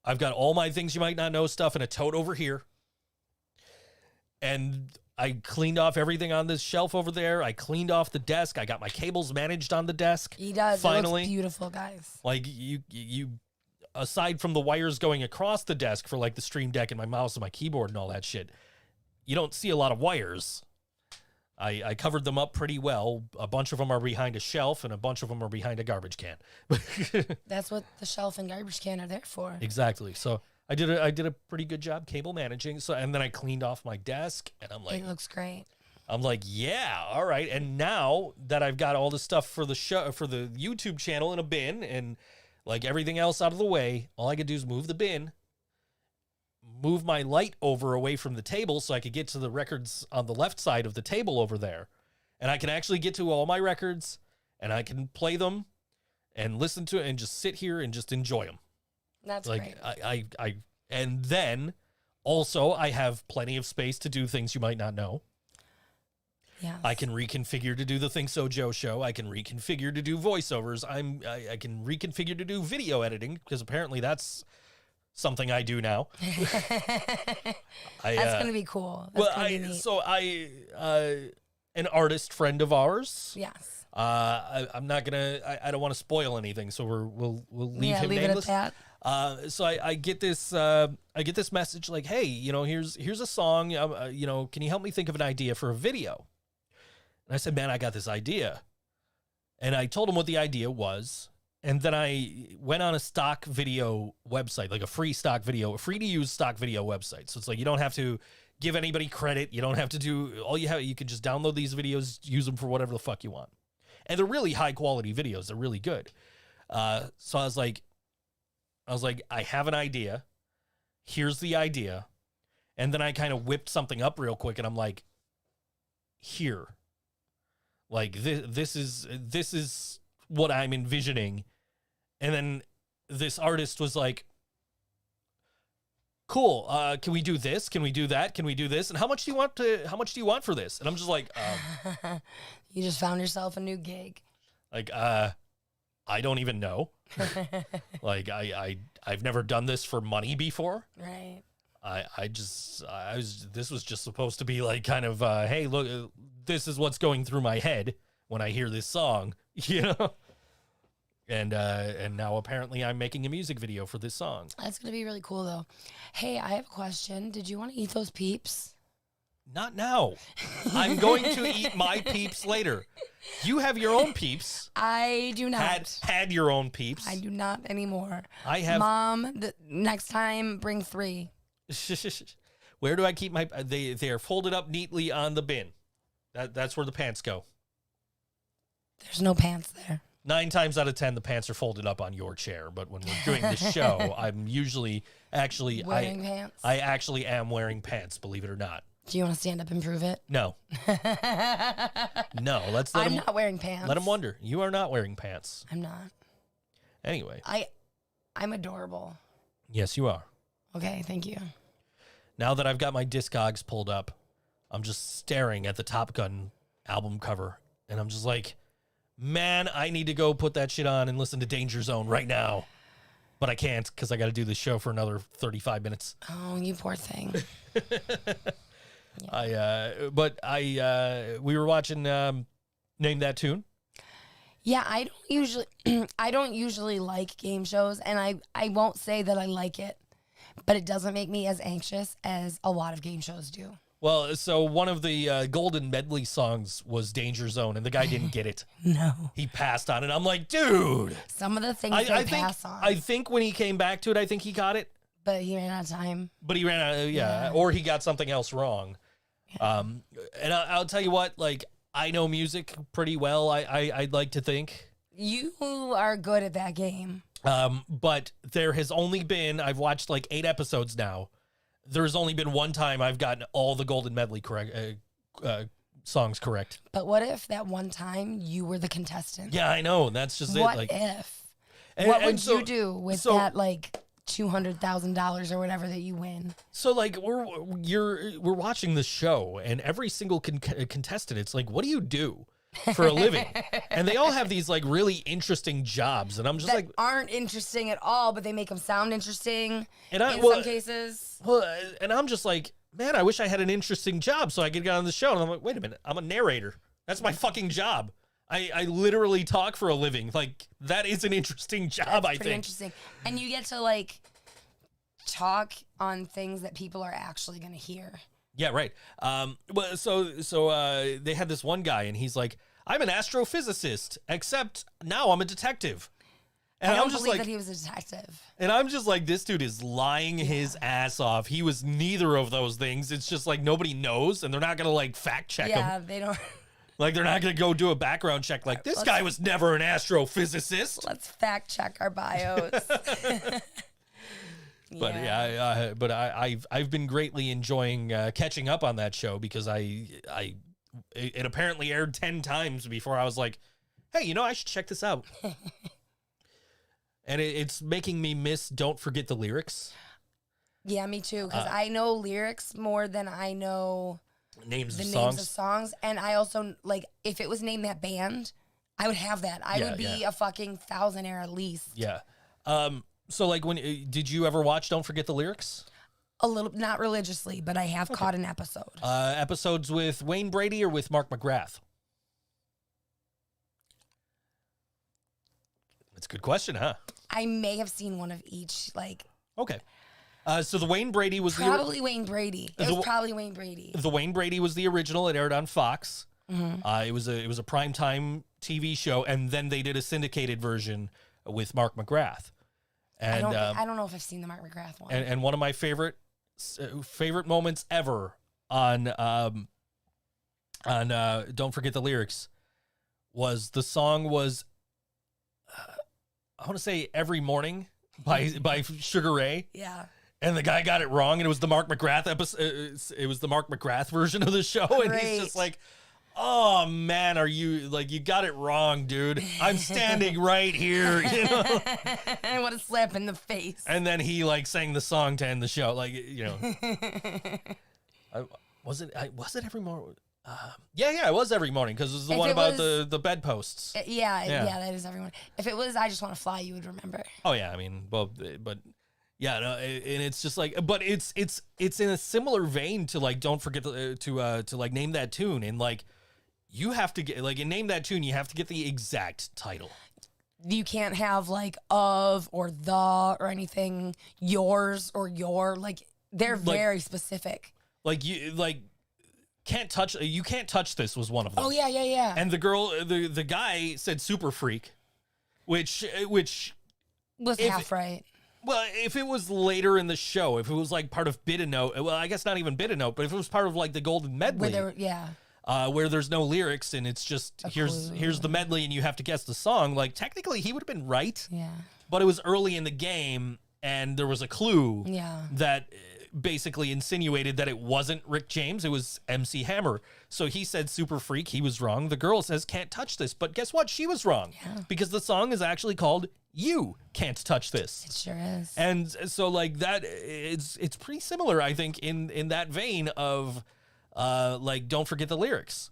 I've got all my things you might not know stuff in a tote over here, and I cleaned off everything on this shelf over there. I cleaned off the desk. I got my cables managed on the desk. He does. Finally, It looks beautiful, guys. like you aside from the wires going across the desk for like the Stream Deck and my mouse and my keyboard and all that shit, you don't see a lot of wires. I covered them up pretty well. A bunch of them are behind a shelf and a bunch of them are behind a garbage can. That's what the shelf and garbage can are there for. Exactly. So I did a pretty good job cable managing. So and then I cleaned off my desk and I'm like, It looks great. I'm like, yeah, all right. And now that I've got all the stuff for the show, for the YouTube channel in a bin and like everything else out of the way, all I could do is move the bin, move my light over away from the table so I could get to the records on the left side of the table over there. And I can actually get to all my records and I can play them and listen to it and just sit here and just enjoy them. That's Like great. and then also I have plenty of space to do things you might not know. Yes. I can reconfigure to do the ThinkSoJoE show. I can reconfigure to do voiceovers. I can reconfigure to do video editing because apparently that's something I do now. That's gonna be cool. That's gonna be neat. An artist friend of ours. Yes. I'm not gonna. I don't want to spoil anything, so we'll leave him leave nameless. it at that. So I get this message like, hey, here's a song. Can you help me think of an idea for a video? And I said, man, I got this idea. And I told him what the idea was. And then I went on a stock video website, like a free to use stock video website. So it's like, you don't have to give anybody credit. You don't have to do you can just download these videos, use them for whatever the fuck you want. And they're really high quality videos. They're really good. So I was like, I have an idea. Here's the idea. And then I kind of whipped something up real quick and I'm like, here. Like this is what I'm envisioning. And then this artist was like, cool. Can we do this? Can we do that? Can we do this? And how much do you want for this? And I'm just like, You just found yourself a new gig. like, I don't even know. Like I've never done this for money before. Right. This was just supposed to be like kind of, hey, look, this is what's going through my head when I hear this song, And now apparently I'm making a music video for this song. That's gonna be really cool though. Hey, I have a question. Did you want to eat those peeps? Not now. I'm going to eat my peeps later. You have your own peeps. I do not. Had your own peeps. I do not anymore. I have. Mom, next time bring 3. Where do I keep my? They are folded up neatly on the bin. That's where the pants go. There's no pants there. 9 times out of 10, the pants are folded up on your chair. But when we're doing the show, I'm usually Wearing pants? I actually am wearing pants, believe it or not. Do you want to stand up and prove it? No. No, let's let I'm him, not wearing pants. let him wonder. You are not wearing pants. I'm not. Anyway. I'm adorable. Yes, you are. Okay, thank you. Now that I've got my Discogs pulled up, I'm just staring at the Top Gun album cover, and I'm just like, man, I need to go put that shit on and listen to Danger Zone right now. But I can't because I got to do this show for another 35 minutes. Oh, you poor thing. We were watching Name That Tune. Yeah, I don't usually like game shows, and I won't say that I like it, but it doesn't make me as anxious as a lot of game shows do. Well, so one of the Golden Medley songs was Danger Zone, and the guy didn't get it. No. He passed on it. I'm like, dude. Some of the things I they think, pass on. I think when he came back to it, I think he got it. But he ran out of time. But he ran out, Yeah. or he got something else wrong. And I'll tell you what, like, I know music pretty well, I'd like to think. You are good at that game. But there has only been, I've watched like 8 episodes now. There's only been one time I've gotten all the Golden Medley songs correct. But what if that one time you were the contestant? Yeah, I know. That's just What it. Like, if? and- What and would so- you do with so- that, like, $200,000 or whatever that you win? So like we're watching the show, and every single contestant, it's like, what do you do for a living? And they all have these like really interesting jobs, and I'm just That like, aren't interesting at all, but they make them sound interesting And I- in well- some cases. well, and I'm just like, man, I wish I had an interesting job so I could get on the show. And I'm like, wait a minute, I'm a narrator. That's my fucking job. I literally talk for a living. Like, that is an interesting job, I Pretty think. interesting. And you get to, like, talk on things that people are actually going to hear. Yeah, right. Well, so they had this one guy, and he's like, I'm an astrophysicist, except now I'm a detective. And I don't I'm just believe like, that he was a detective. and I'm just like, this dude is lying his ass off. He was neither of those things. It's just like nobody knows, and they're not gonna like fact check him. Yeah, they don't. Like, they're not gonna go do a background check. Like, this guy was never an astrophysicist. Let's fact check our bios. But I've been greatly enjoying catching up on that show, because it apparently aired 10 times before I was like, hey, you know, I should check this out. And it's making me miss Don't Forget the Lyrics. Yeah, me too. Because I know lyrics more than I know Names the of names songs. of songs. And I also, like, if it was named that band, I would have that. I Yeah, would be yeah. a fucking thousandaire at least. Yeah. So like, when did you ever watch Don't Forget the Lyrics? A little, not religiously, but I have caught an episode. Episodes with Wayne Brady or with Mark McGrath? That's a good question, huh? I may have seen one of each, like, Okay. So the Wayne Brady was probably Wayne Brady. It The- was probably Wayne Brady. the Wayne Brady was the original. It aired on Fox. Mm-hmm. It was a primetime TV show, and then they did a syndicated version with Mark McGrath. And I don't know if I've seen the Mark McGrath one. and one of my favorite moments ever on Don't Forget the Lyrics was the song was I want to say Every Morning by Sugar Ray. Yeah. And the guy got it wrong, and it was the Mark McGrath episode. It was the Mark McGrath version of the show, and he's Great. just like, "Oh man, are you like you got it wrong, dude? I'm standing right here, you know." I want to slap in the face. And then he like sang the song to end the show, like, you know. Was it Every Morning? Yeah, it was Every Morning, because it was the If one it about was- the bedposts. Yeah, Yeah. that is everyone. If it was I Just Want to Fly, you would remember. Oh yeah, I mean, well, but yeah, no, and it's just like, but it's in a similar vein to like Don't Forget to like Name That Tune, and like you have to get like in Name That Tune, you have to get the exact title. You can't have like of or the or anything, yours or your, like they're very specific. Like you can't touch this was one of them. Oh yeah. And the guy said Super Freak, which Was if- half right. well, if it was later in the show, if it was like part of Bid a Note, well, I guess not even Bid a Note, but if it was part of like the Golden Medley, where there's no lyrics and it's just here's the medley and you have to guess the song, like technically he would have been right. Yeah. But it was early in the game and there was a clue Yeah. that basically insinuated that it wasn't Rick James, it was MC Hammer. So he said Super Freak, he was wrong. The girl says Can't Touch This, but guess what? She was wrong. Yeah. Because the song is actually called You Can't Touch This. It sure is. And so like that it's pretty similar, I think, in that vein of like Don't Forget the Lyrics.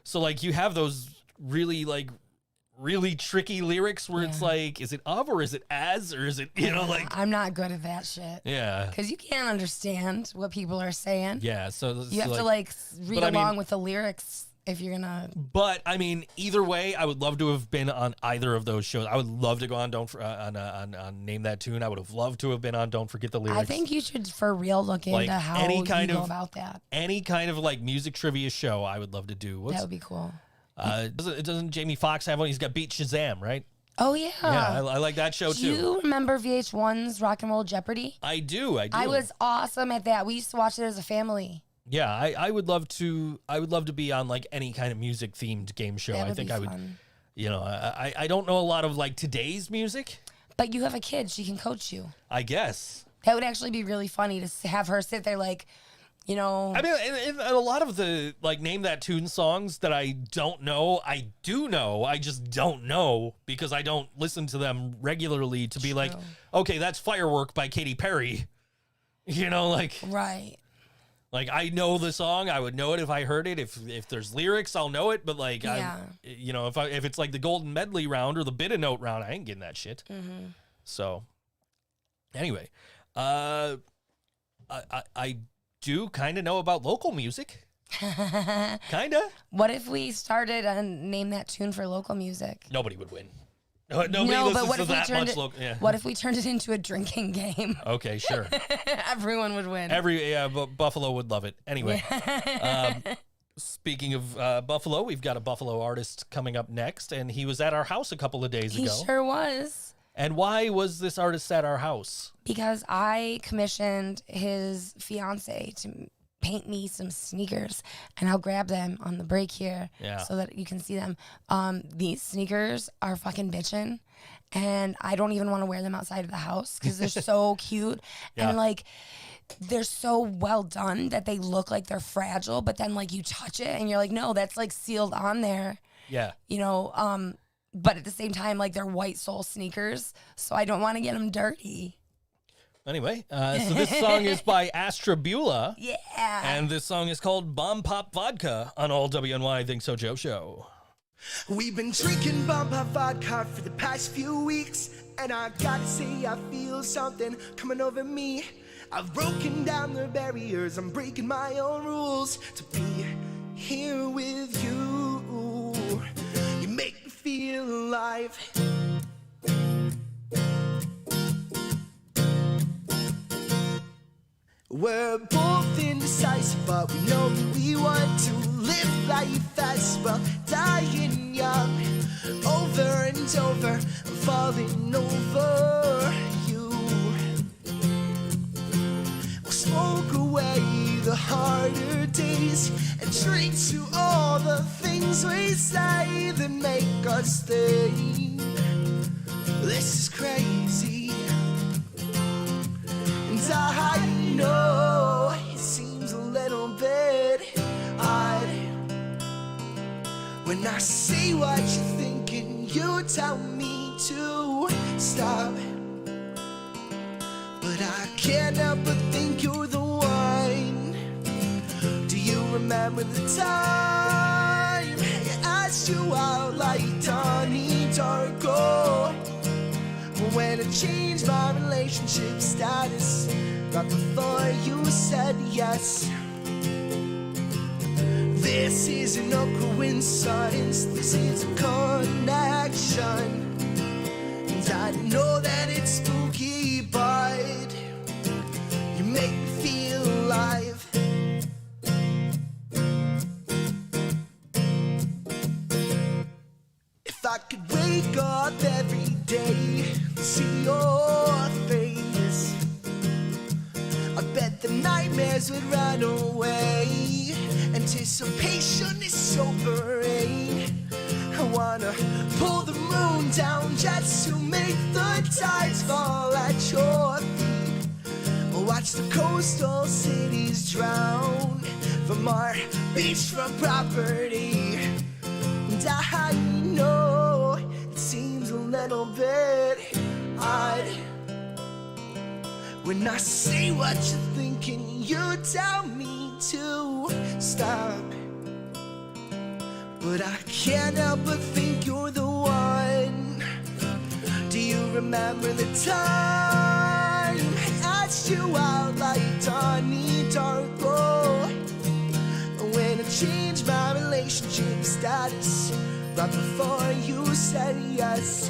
So like you have those really tricky lyrics where it's like, is it of or is it as or is it, you know, like I'm not good at that shit. yeah. Because you can't understand what people are saying. Yeah, so You have to like read but I mean- along with the lyrics if you're gonna. But I mean, either way, I would love to have been on either of those shows. I would love to go on on Name That Tune. I would have loved to have been on Don't Forget the Lyrics. I think you should for real look into Like, how any you kind go of- about that. Any kind of like music trivia show, I would love to do. That would be cool. Doesn't Jamie Foxx have one? He's got Beat Shazam, right? Oh yeah. Yeah, I like that show Do too. you remember VH1's Rock and Roll Jeopardy? I do. I was awesome at that. We used to watch it as a family. Yeah, I would love to. I would love to be on like any kind of music themed game show. That I would think be I would. fun. You know, I don't know a lot of like today's music. But you have a kid; she can coach you. I guess. That would actually be really funny to have her sit there like, you know. I mean, and a lot of the like Name That Tune songs that I don't know, I do know. I just don't know because I don't listen to them regularly to be like, True. okay, that's Firework by Katy Perry. You know, like. Right. Like, I know the song. I would know it if I heard it. If there's lyrics, I'll know it. But, like, Yeah. you know, if it's like the Golden Medley round or the Bit a Note round, I ain't getting that shit. Mm-hmm. So, anyway, I do kind of know about local music. Kind of. What if we started a Name That Tune for local music? Nobody would win. Nobody No, listens but what to if we that turned much it? local. Yeah. What if we turned it into a drinking game? Okay, sure. Everyone would win. But Buffalo would love it. Anyway, speaking of Buffalo, we've got a Buffalo artist coming up next, and he was at our house a couple of days He ago. sure was. And why was this artist at our house? Because I commissioned his fiance to paint me some sneakers, and I'll grab them on the break here so that you can see them. These sneakers are fucking bitchin', and I don't even want to wear them outside of the house because they're so cute. Yeah. And like, they're so well done that they look like they're fragile, but then like you touch it and you're like, no, that's like sealed on there, Yeah. you know. But at the same time, like, they're white sole sneakers, so I don't want to get them dirty. Anyway, so this song is by Astrabula. Yeah. And this song is called Bomb Pop Vodka on all WNY ThinkSoJoE show. We've been drinking Bomb Pop vodka for the past few weeks, and I gotta say I feel something coming over me. I've broken down the barriers, I'm breaking my own rules to be here with you. You make me feel alive. We're both indecisive, but we know that we want to live life fast while dying young. Over and over, falling over you. We'll smoke away the harder days and drink to all the things we say that make us think this is crazy. And I know it seems a little bit odd when I say what you're thinking. You tell me to stop, but I can't help but think you're the one. Do you remember the time I asked you out like Donnie Darko? When I changed my relationship status right before you said yes. This isn't a coincidence, this is a connection. And I know that it's spooky, but you make me feel alive. If I could wake up every day to see your face, I bet the nightmares would run away. Anticipation is sobering. I wanna pull the moon down just to make the tides fall at your feet. Watch the coastal cities drown from our beachfront property. And I know it seems a little bit odd when I say what you're thinking. You tell me to stop, but I can't help but think you're the one. Do you remember the time I asked you out like Donnie Darko? When I changed my relationship relationship status right before you said yes.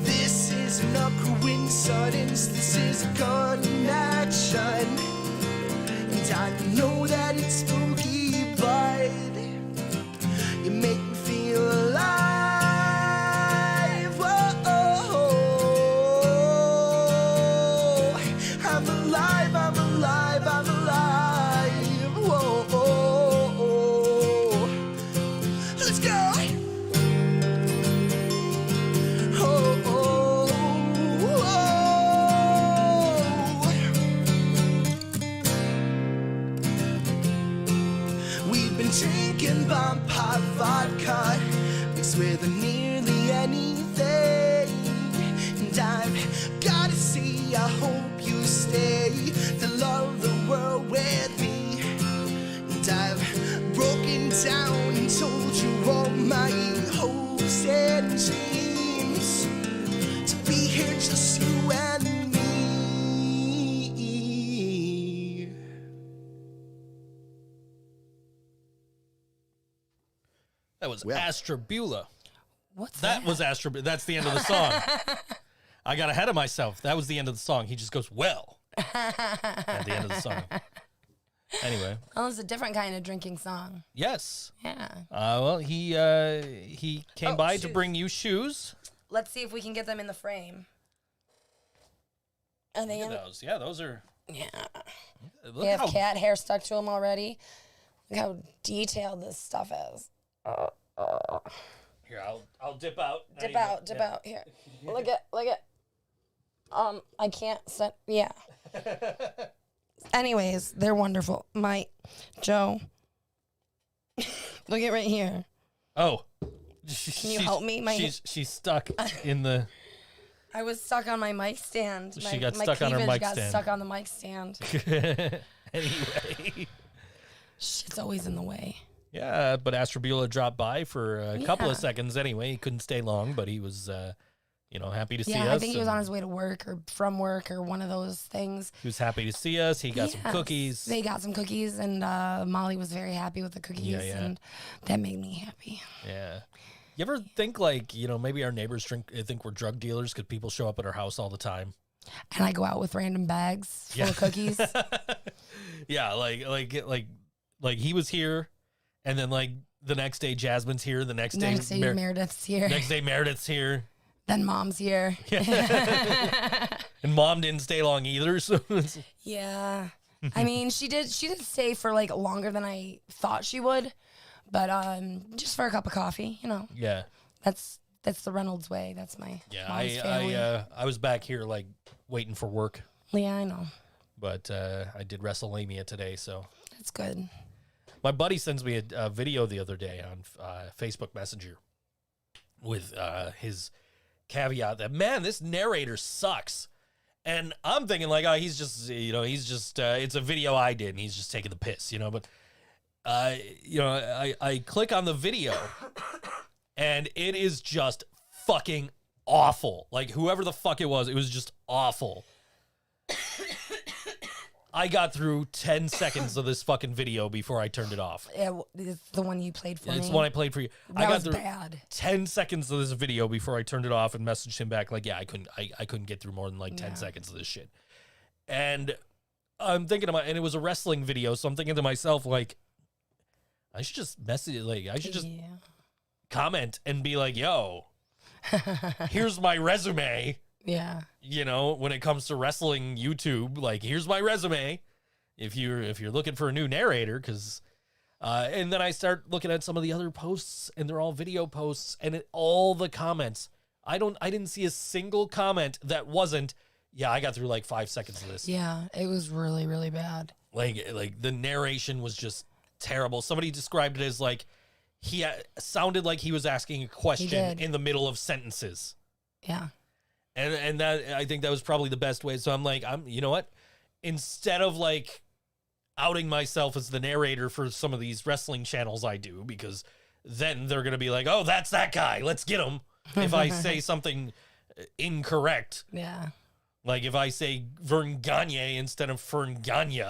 This isn't a coincidence, this is a connection. And I know that it's spooky, but you make me feel alive. Whoa, I'm alive, I'm alive, I'm alive. Whoa, let's go. We've been drinking vampire vodka mixed with nearly anything, and I've gotta say I hope you stay to love the world with me. And I've broken down and told you all my hopes and dreams to be here just you and me. That was Well. Astrabula. What's That was Astrabula. That's the end of the song. I got ahead of myself. That was the end of the song. He just goes, well, at the end of the song. Anyway, Oh, it's a different kind of drinking song. yes. Yeah. Well, he came Oh, by to shoes. bring you shoes. Let's see if we can get them in the frame. Are they Look in? at those. Yeah, those are. Yeah. Look They have how cat hair stuck to them already. Look how detailed this stuff is. Here, I'll dip out. Dip out, dip out. Here. Look at. I can't set. Yeah. Anyways, they're wonderful. Joe. Look at right here. Oh. Can you help me? She's stuck in the. I was stuck on my mic stand. She got stuck on her cleavage mic got stand. stuck on the mic stand. Anyway. Shit's always in the way. Yeah, but Astrabula dropped by for a couple of Yeah. seconds anyway. He couldn't stay long, but he was, happy to see us. Yeah, I think he was and on his way to work or from work or one of those things. He was happy to see us. He got some Yes. cookies. They got some cookies, and Molly was very happy with the cookies, Yeah. and that made me happy. Yeah. You ever think maybe our neighbors think we're drug dealers because people show up at our house all the time? And I go out with random bags full of cookies. Yeah, like he was here, and then the next day Jasmine's here. The next day, Next day, Meredith's here. next day Meredith's here. Then Mom's here. And Mom didn't stay long either. So Yeah. I mean, she did stay for longer than I thought she would, but just for a cup of coffee, yeah. That's the Reynolds way. That's my mom's family. I was back here waiting for work, Yeah, I know. but I did WrestleMania today. So That's good. my buddy sends me a video the other day on Facebook Messenger with his caveat that, man, this narrator sucks. And I'm thinking he's just it's a video I did and he's just taking the piss, but I click on the video and it is just fucking awful. Whoever the fuck it was just awful. I got through 10 seconds of this fucking video before I turned it off. Yeah, it's the one you played for me. It's the one I played for you. I That got was through bad. 10 seconds of this video before I turned it off and messaged him back I couldn't get through more than 10 Yeah. seconds of this shit. And I'm thinking and it was a wrestling video, so I'm thinking to myself I should just message I should just Yeah. comment and be yo, here's my resume. Yeah. When it comes to wrestling YouTube, here's my resume. If you're looking for a new narrator, because and then I start looking at some of the other posts, and they're all video posts, and all the comments. I didn't see a single comment that wasn't. Yeah, I got through 5 seconds of this. Yeah, it was really, really bad. The narration was just terrible. Somebody described it as he sounded like he was asking a question did. in the middle of sentences. Yeah. And that, I think that was probably the best way. So you know what? Instead of outing myself as the narrator for some of these wrestling channels I do, because then they're going to be oh, that's that guy. Let's get him. If I say something incorrect, Yeah. if I say Vern Gagne instead of Fern Gagne,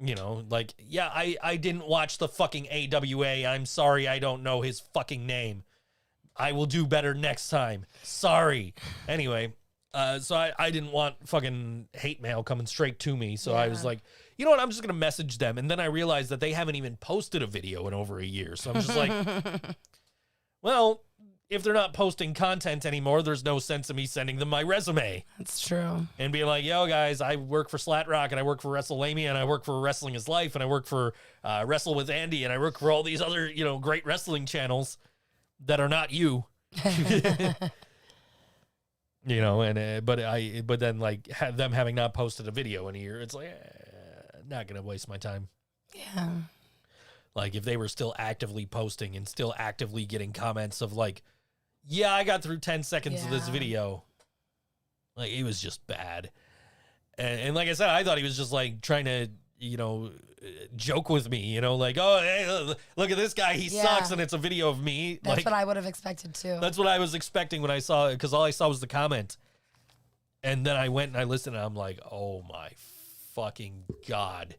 You know, like, yeah, I didn't watch the fucking AWA. I'm sorry, I don't know his fucking name. I will do better next time. Sorry. Anyway, so I didn't want fucking hate mail coming straight to me. So I was like, you know what? I'm just going to message them. And then I realized that they haven't even posted a video in over a year. So I'm just like, well, if they're not posting content anymore, there's no sense of me sending them my resume. That's true. And being like, yo, guys, I work for Slat Rock, and I work for WrestleLamia, and I work for Wrestling is Life, and I work for Wrestle with Andy, and I work for all these other, you know, great wrestling channels that are not you. You know, and but then like them having not posted a video in a year, it's like not gonna waste my time. Yeah. Like if they were still actively posting and still actively getting comments of like, yeah, I got through 10 seconds of this video. Like it was just bad. And like I said, I thought he was just like trying to, you know, joke with me, you know, like, oh, hey, look at this guy. He sucks. And it's a video of me. That's like, what I would have expected too. That's what I was expecting when I saw it, because all I saw was the comment. And then I went and I listened and I'm like, oh my fucking God.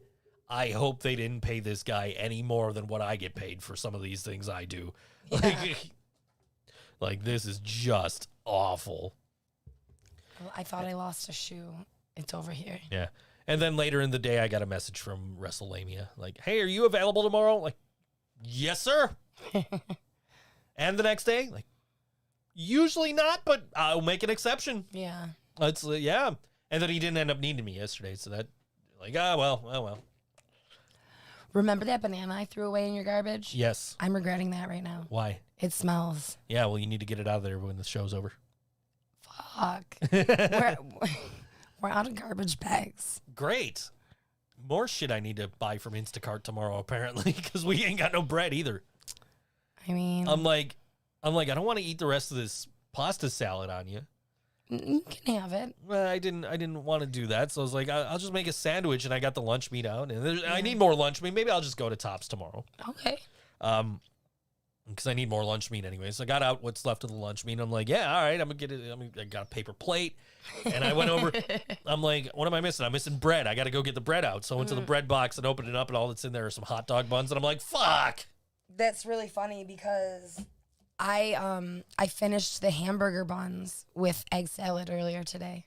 I hope they didn't pay this guy any more than what I get paid for some of these things I do. Yeah. Like this is just awful. Well, I thought I lost a shoe. It's over here. Yeah. And then later in the day, I got a message from WrestleLamia. Like, hey, are you available tomorrow? Like, yes, sir. And the next day, like, usually not, but I'll make an exception. Yeah. Yeah. And then he didn't end up needing me yesterday. So that, like, well. Remember that banana I threw away in your garbage? Yes. I'm regretting that right now. Why? It smells. Yeah, well, you need to get it out of there when the show's over. Fuck. We're out of garbage bags. Great. More shit I need to buy from Instacart tomorrow, apparently, because we ain't got no bread either. I mean, I'm like, I don't want to eat the rest of this pasta salad on you. you can have it. Well, I didn't want to do that, so I was like, I'll just make a sandwich, and I got the lunch meat out, and I need more lunch meat. Maybe I'll just go to Tops tomorrow. Okay. Because I need more lunch meat anyway. So I got out what's left of the lunch meat. I'm like, yeah, all right, I'm gonna get it. I got a paper plate, and I went over. I'm like, what am I missing? I'm missing bread. I got to go get the bread out. So I went to the bread box and opened it up, and all that's in there are some hot dog buns. And I'm like, fuck. That's really funny because I finished the hamburger buns with egg salad earlier today.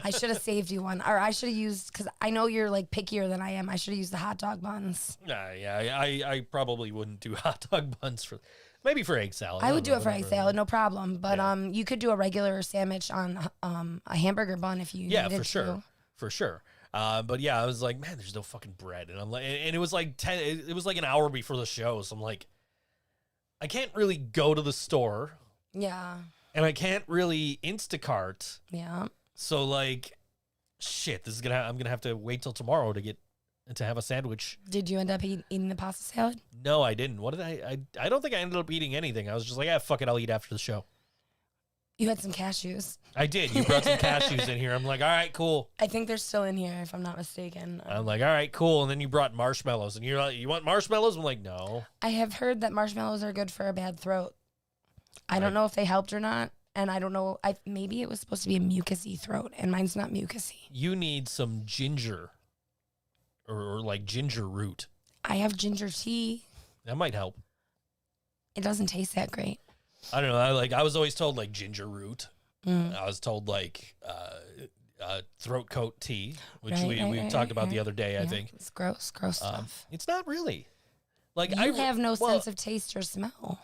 I should have saved you one, or I should have used, because I know you're like pickier than I am. I should have used the hot dog buns. Yeah, I probably wouldn't do hot dog buns maybe for egg salad. I would do it for egg salad, no problem. But you could do a regular sandwich on a hamburger bun if you needed to. For sure. But yeah, I was like, man, there's no fucking bread, and I'm like, and it was like it was like an hour before the show, so I'm like, I can't really go to the store. Yeah. And I can't really Instacart. Yeah. So like, shit, I'm gonna have to wait till tomorrow to have a sandwich. Did you end up eating the pasta salad? No, I didn't. What did I don't think I ended up eating anything. I was just like, yeah, fuck it, I'll eat after the show. You had some cashews. I did. You brought some cashews in here. I'm like, all right, cool. I think they're still in here, if I'm not mistaken. I'm like, all right, cool. And then you brought marshmallows, and you're like, you want marshmallows? I'm like, no. I have heard that marshmallows are good for a bad throat. I don't know if they helped or not, and I don't know. Maybe it was supposed to be a mucusy throat, and mine's not mucusy. You need some ginger, or like ginger root. I have ginger tea. That might help. It doesn't taste that great. I don't know. I was always told like ginger root. I was told like throat coat tea, which we talked about the other day. I think it's gross stuff. It's not really. Like you have no sense of taste or smell.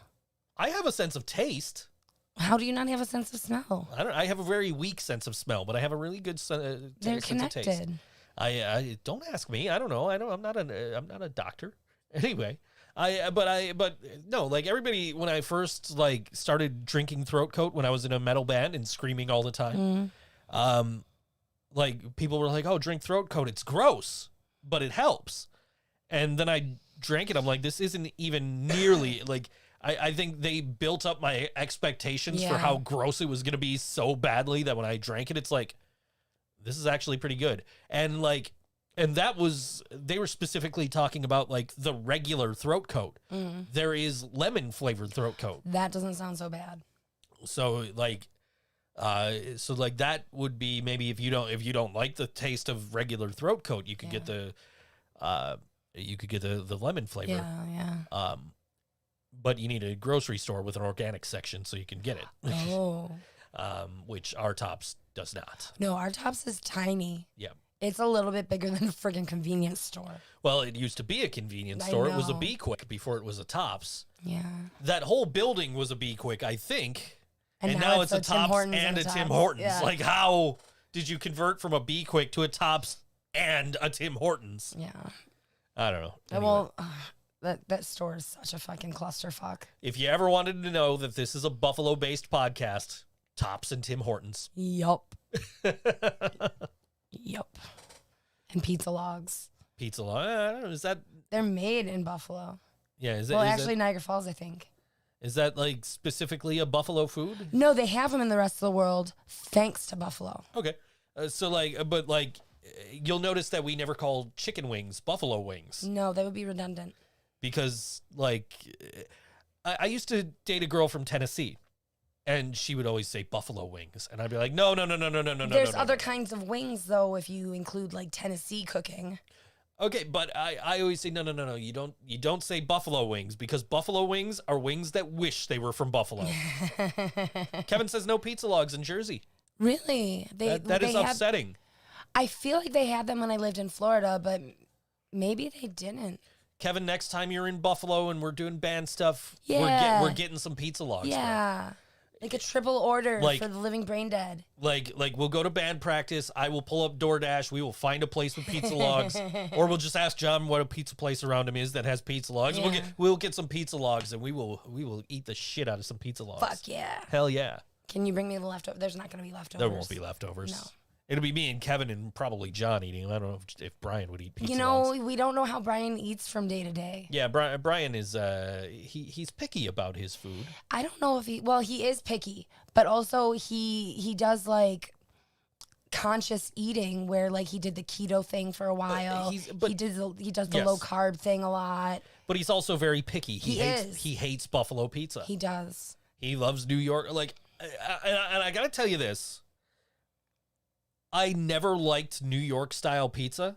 I have a sense of taste. How do you not have a sense of smell? I have a very weak sense of smell, but I have a really good They're sense connected. of taste. I don't ask me. I don't know. I'm not a doctor. Anyway, but no, like everybody, when I first like started drinking throat coat when I was in a metal band and screaming all the time, like people were like, "Oh, drink throat coat. It's gross, but it helps." And then I drank it. I'm like, this isn't even nearly like. I think they built up my expectations for how gross it was going to be so badly that when I drank it, it's like, this is actually pretty good. And like, and that was, they were specifically talking about like the regular throat coat. There is lemon flavored throat coat. That doesn't sound so bad. So like that would be maybe if you don't like the taste of regular throat coat, you could get the You could get the lemon flavor. Yeah. But you need a grocery store with an organic section so you can get it. Oh. Which our Tops does not. No, our Tops is tiny. Yeah. It's a little bit bigger than a friggin' convenience store. Well, it used to be a convenience I store. It was a know. Be Quick before it was a Tops. Yeah. That whole building was a Be Quick, I think. And now it's a Tim Tops Hortons and a Tim Tops. Hortons. Yeah. Like, how did you convert from a Be Quick to a Tops and a Tim Hortons? Yeah. I don't know. Anyway, Well, that store is such a fucking clusterfuck. if you ever wanted to know that this is a Buffalo-based podcast, Tops and Tim Hortons. Yup. Yup. And pizza logs. Pizza. I don't know. Is that? They're made in Buffalo. Yeah. Is that? Well, is actually, Niagara Falls, I think. is that like specifically a Buffalo food? No, they have them in the rest of the world thanks to Buffalo. Okay. You'll notice that we never call chicken wings buffalo wings No, that would be redundant. because, like, I used to date a girl from Tennessee, and she would always say buffalo wings, and I'd be like, no. There's other kinds of wings, though, if you include like Tennessee cooking. Okay, but I always say no. You don't say buffalo wings because buffalo wings are wings that wish they were from Buffalo. Kevin says no pizza logs in Jersey. Really? That is upsetting. I feel like they had them when I lived in Florida, but maybe they didn't. Kevin, next time you're in Buffalo and we're doing band stuff, Yeah. we're getting some pizza logs. bro. Yeah. Like a triple order Like- for the living brain dead. Like we'll go to band practice. I will pull up DoorDash. We will find a place with pizza logs, or we'll just ask John what a pizza place around him is that has pizza logs. Yeah. We'll get some pizza logs, and we will eat the shit out of some pizza logs. Fuck yeah. Hell yeah! Can you bring me the leftover? There's not going to be leftovers. There won't be leftovers. No. It'll be me and Kevin and probably John eating. I don't know if Brian would eat pizza You know, logs. we don't know how Brian eats from day to day. Yeah, Brian is he's picky about his food. I don't know if he is picky, but also he does like conscious eating where like he did the keto thing for a while. he does the Yes. low carb thing a lot. But he's also very picky. He hates Buffalo pizza. He does. He loves New York. Like, and I gotta tell you this. I never liked New York style pizza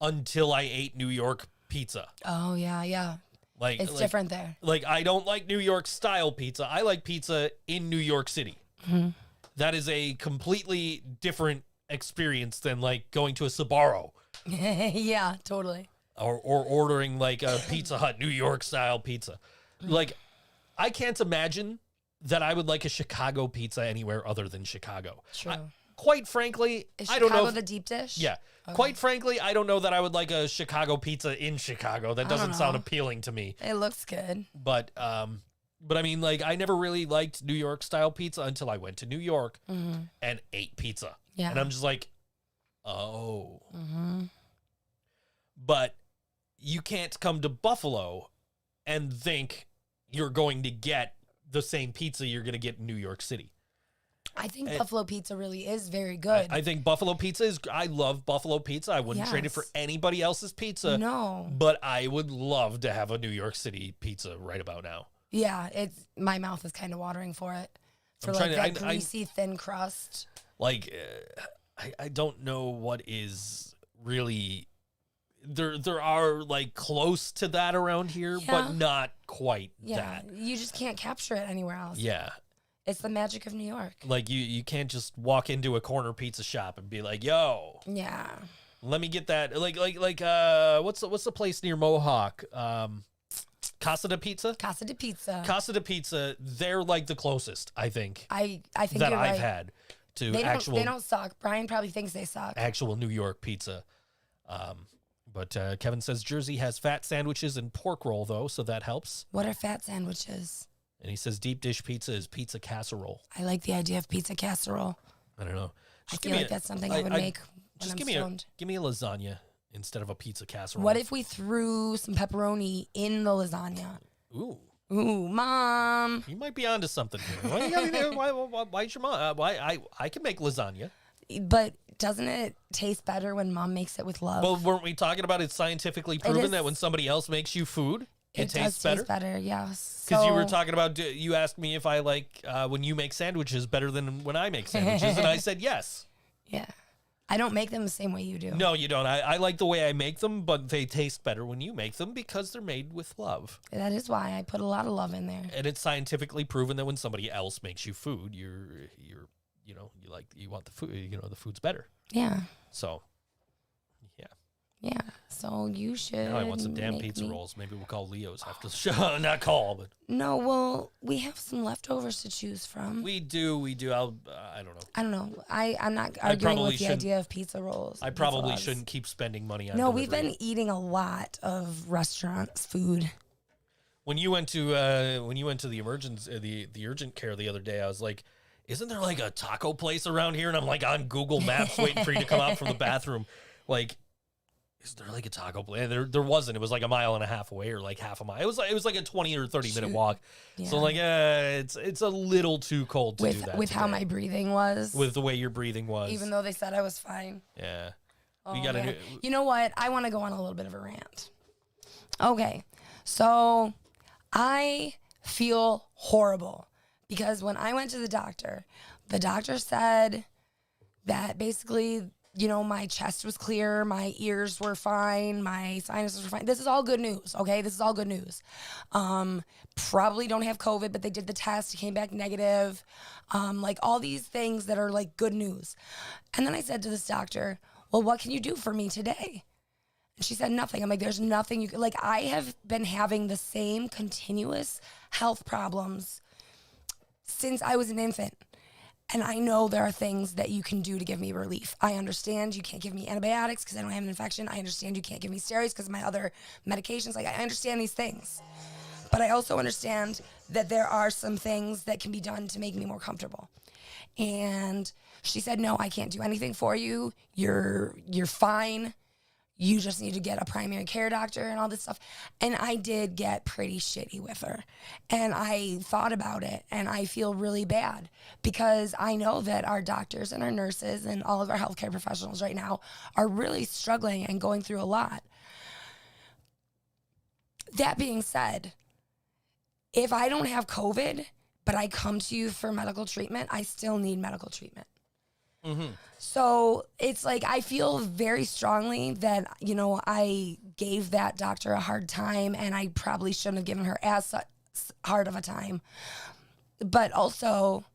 until I ate New York pizza. Oh yeah. Like It's different there. Like I don't like New York style pizza. I like pizza in New York City. Mm-hmm. That is a completely different experience than like going to a Sbarro Yeah, totally. or ordering like a Pizza Hut New York style pizza. Like I can't imagine that I would like a Chicago pizza anywhere other than Chicago. True. Quite frankly, Is I don't know. Chicago if- the deep dish? Yeah. Okay. Quite frankly, I don't know that I would like a Chicago pizza in Chicago. That I don't doesn't sound know. appealing to me. It looks good. But I mean, like, I never really liked New York style pizza until I went to New York and ate pizza. Mm-hmm. Yeah. And I'm just like, oh. Mm-hmm. But you can't come to Buffalo and think you're going to get the same pizza you're going to get in New York City. I think Buffalo pizza really is very good. I think Buffalo pizza is, I love Buffalo pizza. I wouldn't trade it for Yes. anybody else's pizza. No. But I would love to have a New York City pizza right about now. Yeah, my mouth is kind of watering for it. For I'm like trying that to- greasy, thin crust. Like, I don't know what is really... There are, like, close to that around here, Yeah. but not quite Yeah, that. you just can't capture it anywhere else. Yeah. It's the magic of New York. Like, you can't just walk into a corner pizza shop and be like, yo... Yeah. Let me get that. What's the place near Mohawk? Casa de Pizza? Casa de Pizza. Casa de Pizza, they're like the closest, I think, I think that you're I've right. had to They actual don't suck. Brian probably thinks they suck. actual New York pizza. But Kevin says Jersey has fat sandwiches and pork roll though, so that helps. What are fat sandwiches? And he says deep dish pizza is pizza casserole. I like the idea of pizza casserole. I don't know. I Just feel give me like that's something I would make when Just I'm give stoned. me a lasagna instead of a pizza casserole. What if we threw some pepperoni in the lasagna? Ooh. Ooh, Mom. You might be onto something here. Why you gotta do- why's your mom? I can make lasagna. But doesn't it taste better when Mom makes it with love? Well, weren't we talking about it's scientifically proven is. that when somebody else makes you food, it tastes does better? taste better, yes. Because you were So- talking about, you asked me if I like when you make sandwiches better than when I make sandwiches, and I said yes. Yeah. I don't make them the same way you do. No, you don't. I like the way I make them, but they taste better when you make them because they're made with love. That is why I put a lot of love in there. And it's scientifically proven that when somebody else makes you food, you want the food, the food's better. Yeah. So, yeah. Yeah. So you should. Now I want some damn make pizza me- rolls. Maybe we'll call Leo's after the show. Not call, but No, well, we have some leftovers to choose from. we do. I don't know. I don't know. I'm not I arguing probably with the shouldn't- idea of pizza rolls. I Pizza probably rolls. shouldn't keep spending money on No, we've delivery. been eating a lot of restaurants food. When you went to the emergency the urgent care the other day, I was like, isn't there like a taco place around here? And I'm like on Google Maps waiting for you to come out from the bathroom. Like, is there like a taco place? There wasn't. It was like a mile and a half away or like half a mile. It was like a 20 or 30 minute walk. Yeah. So like it's a little too cold to do that. With how today. my breathing was. with the way your breathing was. Even though they said I was fine. Yeah. Oh, We got man. a You know what? I want to go on a little bit of a rant. Okay. So I feel horrible because when I went to the doctor said that basically, my chest was clear, my ears were fine, my sinuses were fine. This is all good news, okay? This is all good news. Probably don't have COVID, but they did the test, it came back negative. Like all these things that are like good news. And then I said to this doctor, well, what can you do for me today? And she said nothing. I'm like, there's nothing you can, like, I have been having the same continuous health problems since I was an infant. And I know there are things that you can do to give me relief. I understand you can't give me antibiotics because I don't have an infection. I understand you can't give me steroids because of my other medications. Like, I understand these things. But I also understand that there are some things that can be done to make me more comfortable. And she said, no, I can't do anything for you. You're fine. You just need to get a primary care doctor and all this stuff. And I did get pretty shitty with her. And I thought about it and I feel really bad because I know that our doctors and our nurses and all of our healthcare professionals right now are really struggling and going through a lot. That being said, if I don't have COVID, but I come to you for medical treatment, I still need medical treatment. Mm-hmm. So it's like I feel very strongly that, I gave that doctor a hard time and I probably shouldn't have given her as hard of a time. But also,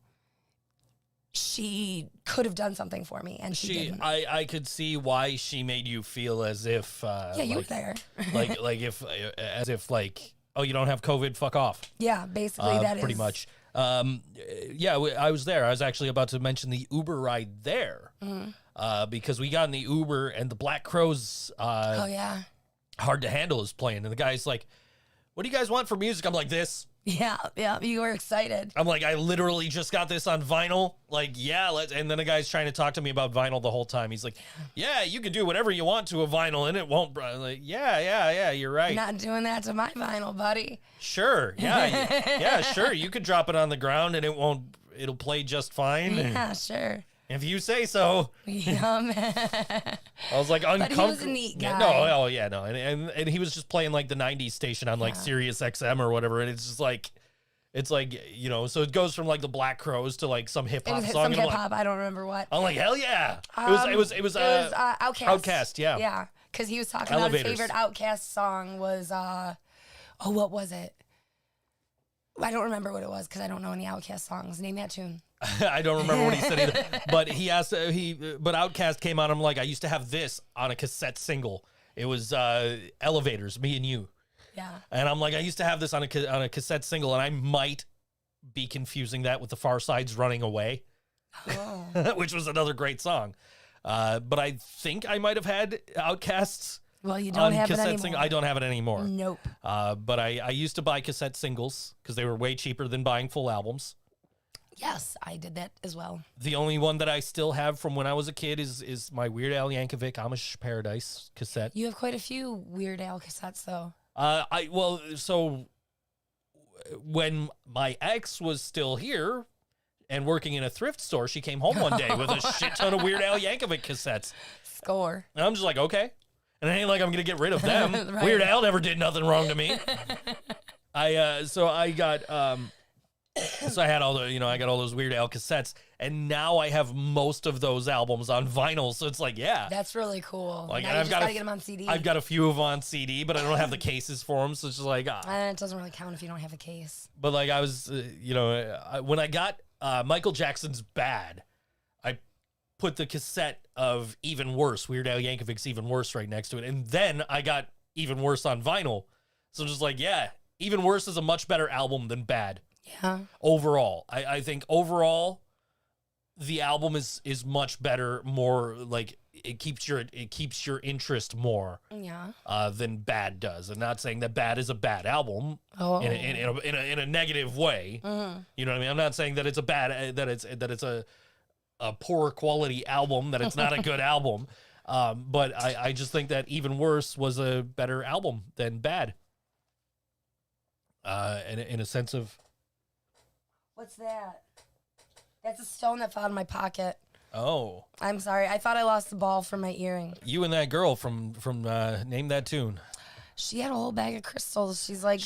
she could have done something for me and she didn't. I could see why she made you feel as if Yeah, you were there. as if oh, you don't have COVID, fuck off. Yeah, basically that is. Pretty much. I was there. I was actually about to mention the Uber ride there because we got in the Uber and the Black Crowes Oh, yeah. Hard to Handle is playing. And the guy's like, what do you guys want for music? I'm like, this. Yeah, you were excited. I'm like, I literally just got this on vinyl. Like, yeah, and then the guy's trying to talk to me about vinyl the whole time. He's like, yeah, you can do whatever you want to a vinyl and it won't. I'm like, yeah, you're right. Not doing that to my vinyl, buddy. Sure. Yeah, sure. You could drop it on the ground and it'll play just fine. Yeah, sure. If you say so. Yeah, man. I was like uncomfortable. But he was a neat guy. No. And he was just playing like the 90s station on like Sirius XM or whatever. And it's just like, so it goes from like the Black Crowes to like some hip It hop was song. some And I'm hip like, hop. I don't remember what. I'm like, hell yeah. It was Outkast. Outkast, yeah. Yeah, because he was talking Elevators. about his favorite Outkast song was, what was it? I don't remember what it was because I don't know any Outkast songs. Name that tune. I don't remember what he said either. But he asked, but Outkast came on. I'm like, I used to have this on a cassette single. It was Elevators, Me and You. Yeah. And I'm like, I used to have this on a cassette single, and I might be confusing that with the Far Side's Running Away, Oh. which was another great song. But I think I might have had Outkast's Well, you don't have it cassette anymore. single. I don't have it anymore. Nope. But I used to buy cassette singles because they were way cheaper than buying full albums. Yes, I did that as well. The only one that I still have from when I was a kid is my Weird Al Yankovic Amish Paradise cassette. You have quite a few Weird Al cassettes, though. So when my ex was still here and working in a thrift store, she came home one day with a shit ton of Weird Al Yankovic cassettes. Score. And I'm just like, okay. And it ain't like I'm going to get rid of them. Right. Weird Al never did nothing wrong to me. I got I had all the, I got all those Weird Al cassettes. And now I have most of those albums on vinyl. So it's like, yeah. That's really cool. Like, Now and you I've just got gotta get them on CD. I've got a few of them on CD, but I don't have the cases for them. So it's just like, It doesn't really count if you don't have a case. But like I was, when I got Michael Jackson's Bad, I put the cassette of Even Worse, Weird Al Yankovic's Even Worse right next to it. And then I got Even Worse on vinyl. So just like, yeah, Even Worse is a much better album than Bad. Yeah. Overall. I think overall the album is much better, more like it keeps your interest more than Bad does. I'm not saying that Bad is a bad album in a negative way. You know what I mean? I'm not saying that it's a bad that it's a poor quality album, that it's not a good album. But I just think that Even Worse was a better album than Bad. In a sense of. What's that? That's a stone that fell out of my pocket. Oh. I'm sorry. I thought I lost the ball from my earring. You and that girl from Name That Tune. She had a whole bag of crystals. She's like...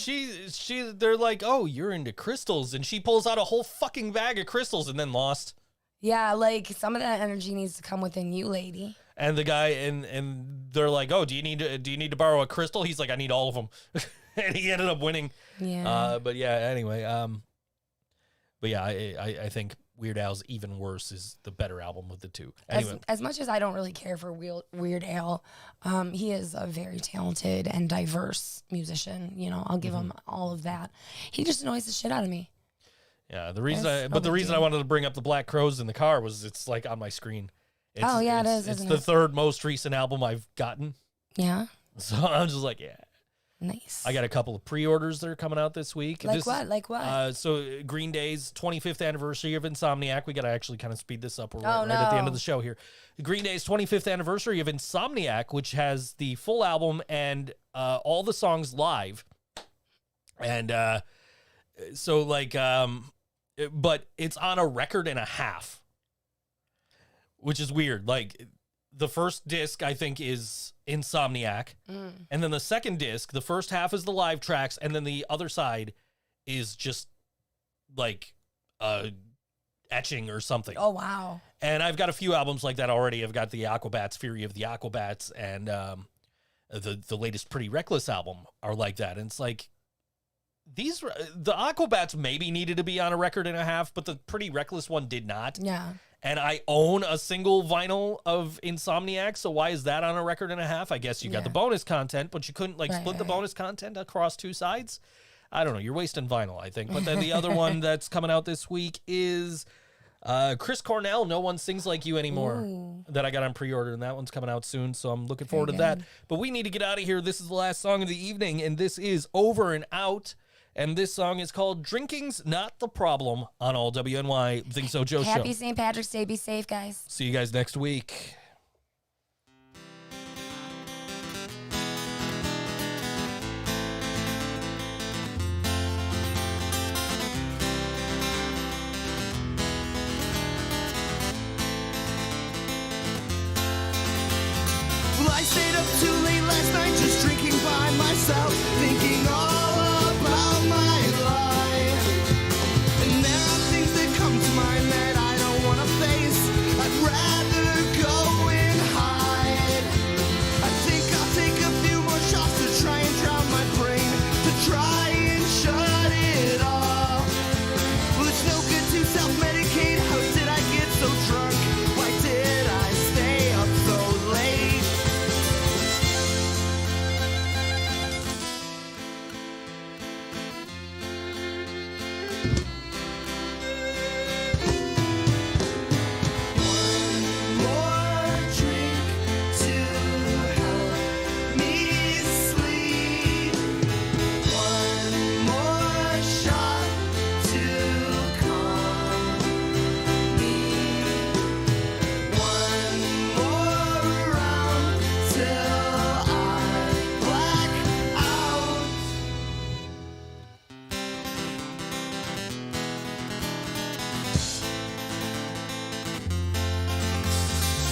They're like, oh, you're into crystals. And she pulls out a whole fucking bag of crystals and then lost. Yeah, like, some of that energy needs to come within you, lady. And the guy, and they're like, oh, do you need to borrow a crystal? He's like, I need all of them. And he ended up winning. Yeah. But yeah, anyway. But yeah, I think Weird Al's Even Worse is the better album of the two. Anyway. As much as I don't really care for Weird Al, he is a very talented and diverse musician. You know, I'll give him all of that. He just annoys the shit out of me. Yeah, the reason I wanted to bring up the Black Crowes in the car was it's like on my screen. It is. It's the third most recent album I've gotten. Yeah. So I'm just like, yeah. Nice. I got a couple of pre-orders that are coming out this week. Like what? So Green Day's 25th anniversary of Insomniac. We got to actually kind of speed this up. We're right no. at the end of the show here. Green Day's 25th anniversary of Insomniac, which has the full album and all the songs live. And so like, but it's on a record and a half, which is weird. Like the first disc, I think, is Insomniac. And then the second disc, the first half is the live tracks, and then the other side is just like etching or something. Oh, wow. And I've got a few albums like that already. I've got the Aquabats, Fury of the Aquabats, and the latest Pretty Reckless album are like that. And it's like, the Aquabats maybe needed to be on a record and a half, but the Pretty Reckless one did not. Yeah. And I own a single vinyl of Insomniac, so why is that on a record and a half? I guess you got the bonus content, but you couldn't split the bonus content across two sides? I don't know. You're wasting vinyl, I think. But then the other one that's coming out this week is Chris Cornell, No One Sings Like You Anymore, that I got on pre-order, and that one's coming out soon, so I'm looking forward to that. But we need to get out of here. This is the last song of the evening, and this is Over and Out. And this song is called Drinking's Not the Problem on all WNY ThinkSoJoE show. Happy St. Patrick's Day. Be safe, guys. See you guys next week. Well, I stayed up too late last night just drinking by myself, thinking all about my life. And there are things that come to mind that I don't want to face. I'd rather go and hide. I think I'll take a few more shots to try and drown my brain, to try and shut it off. Well, it's no good to self-medicate. How did I get so drunk? Why did I stay up so late? More drink to help me sleep. One more shot to calm me. One more round till I black out.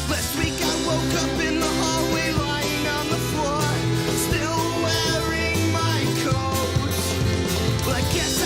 Last week I woke up in the hallway lying on the floor, still wearing my coat. Well, I guess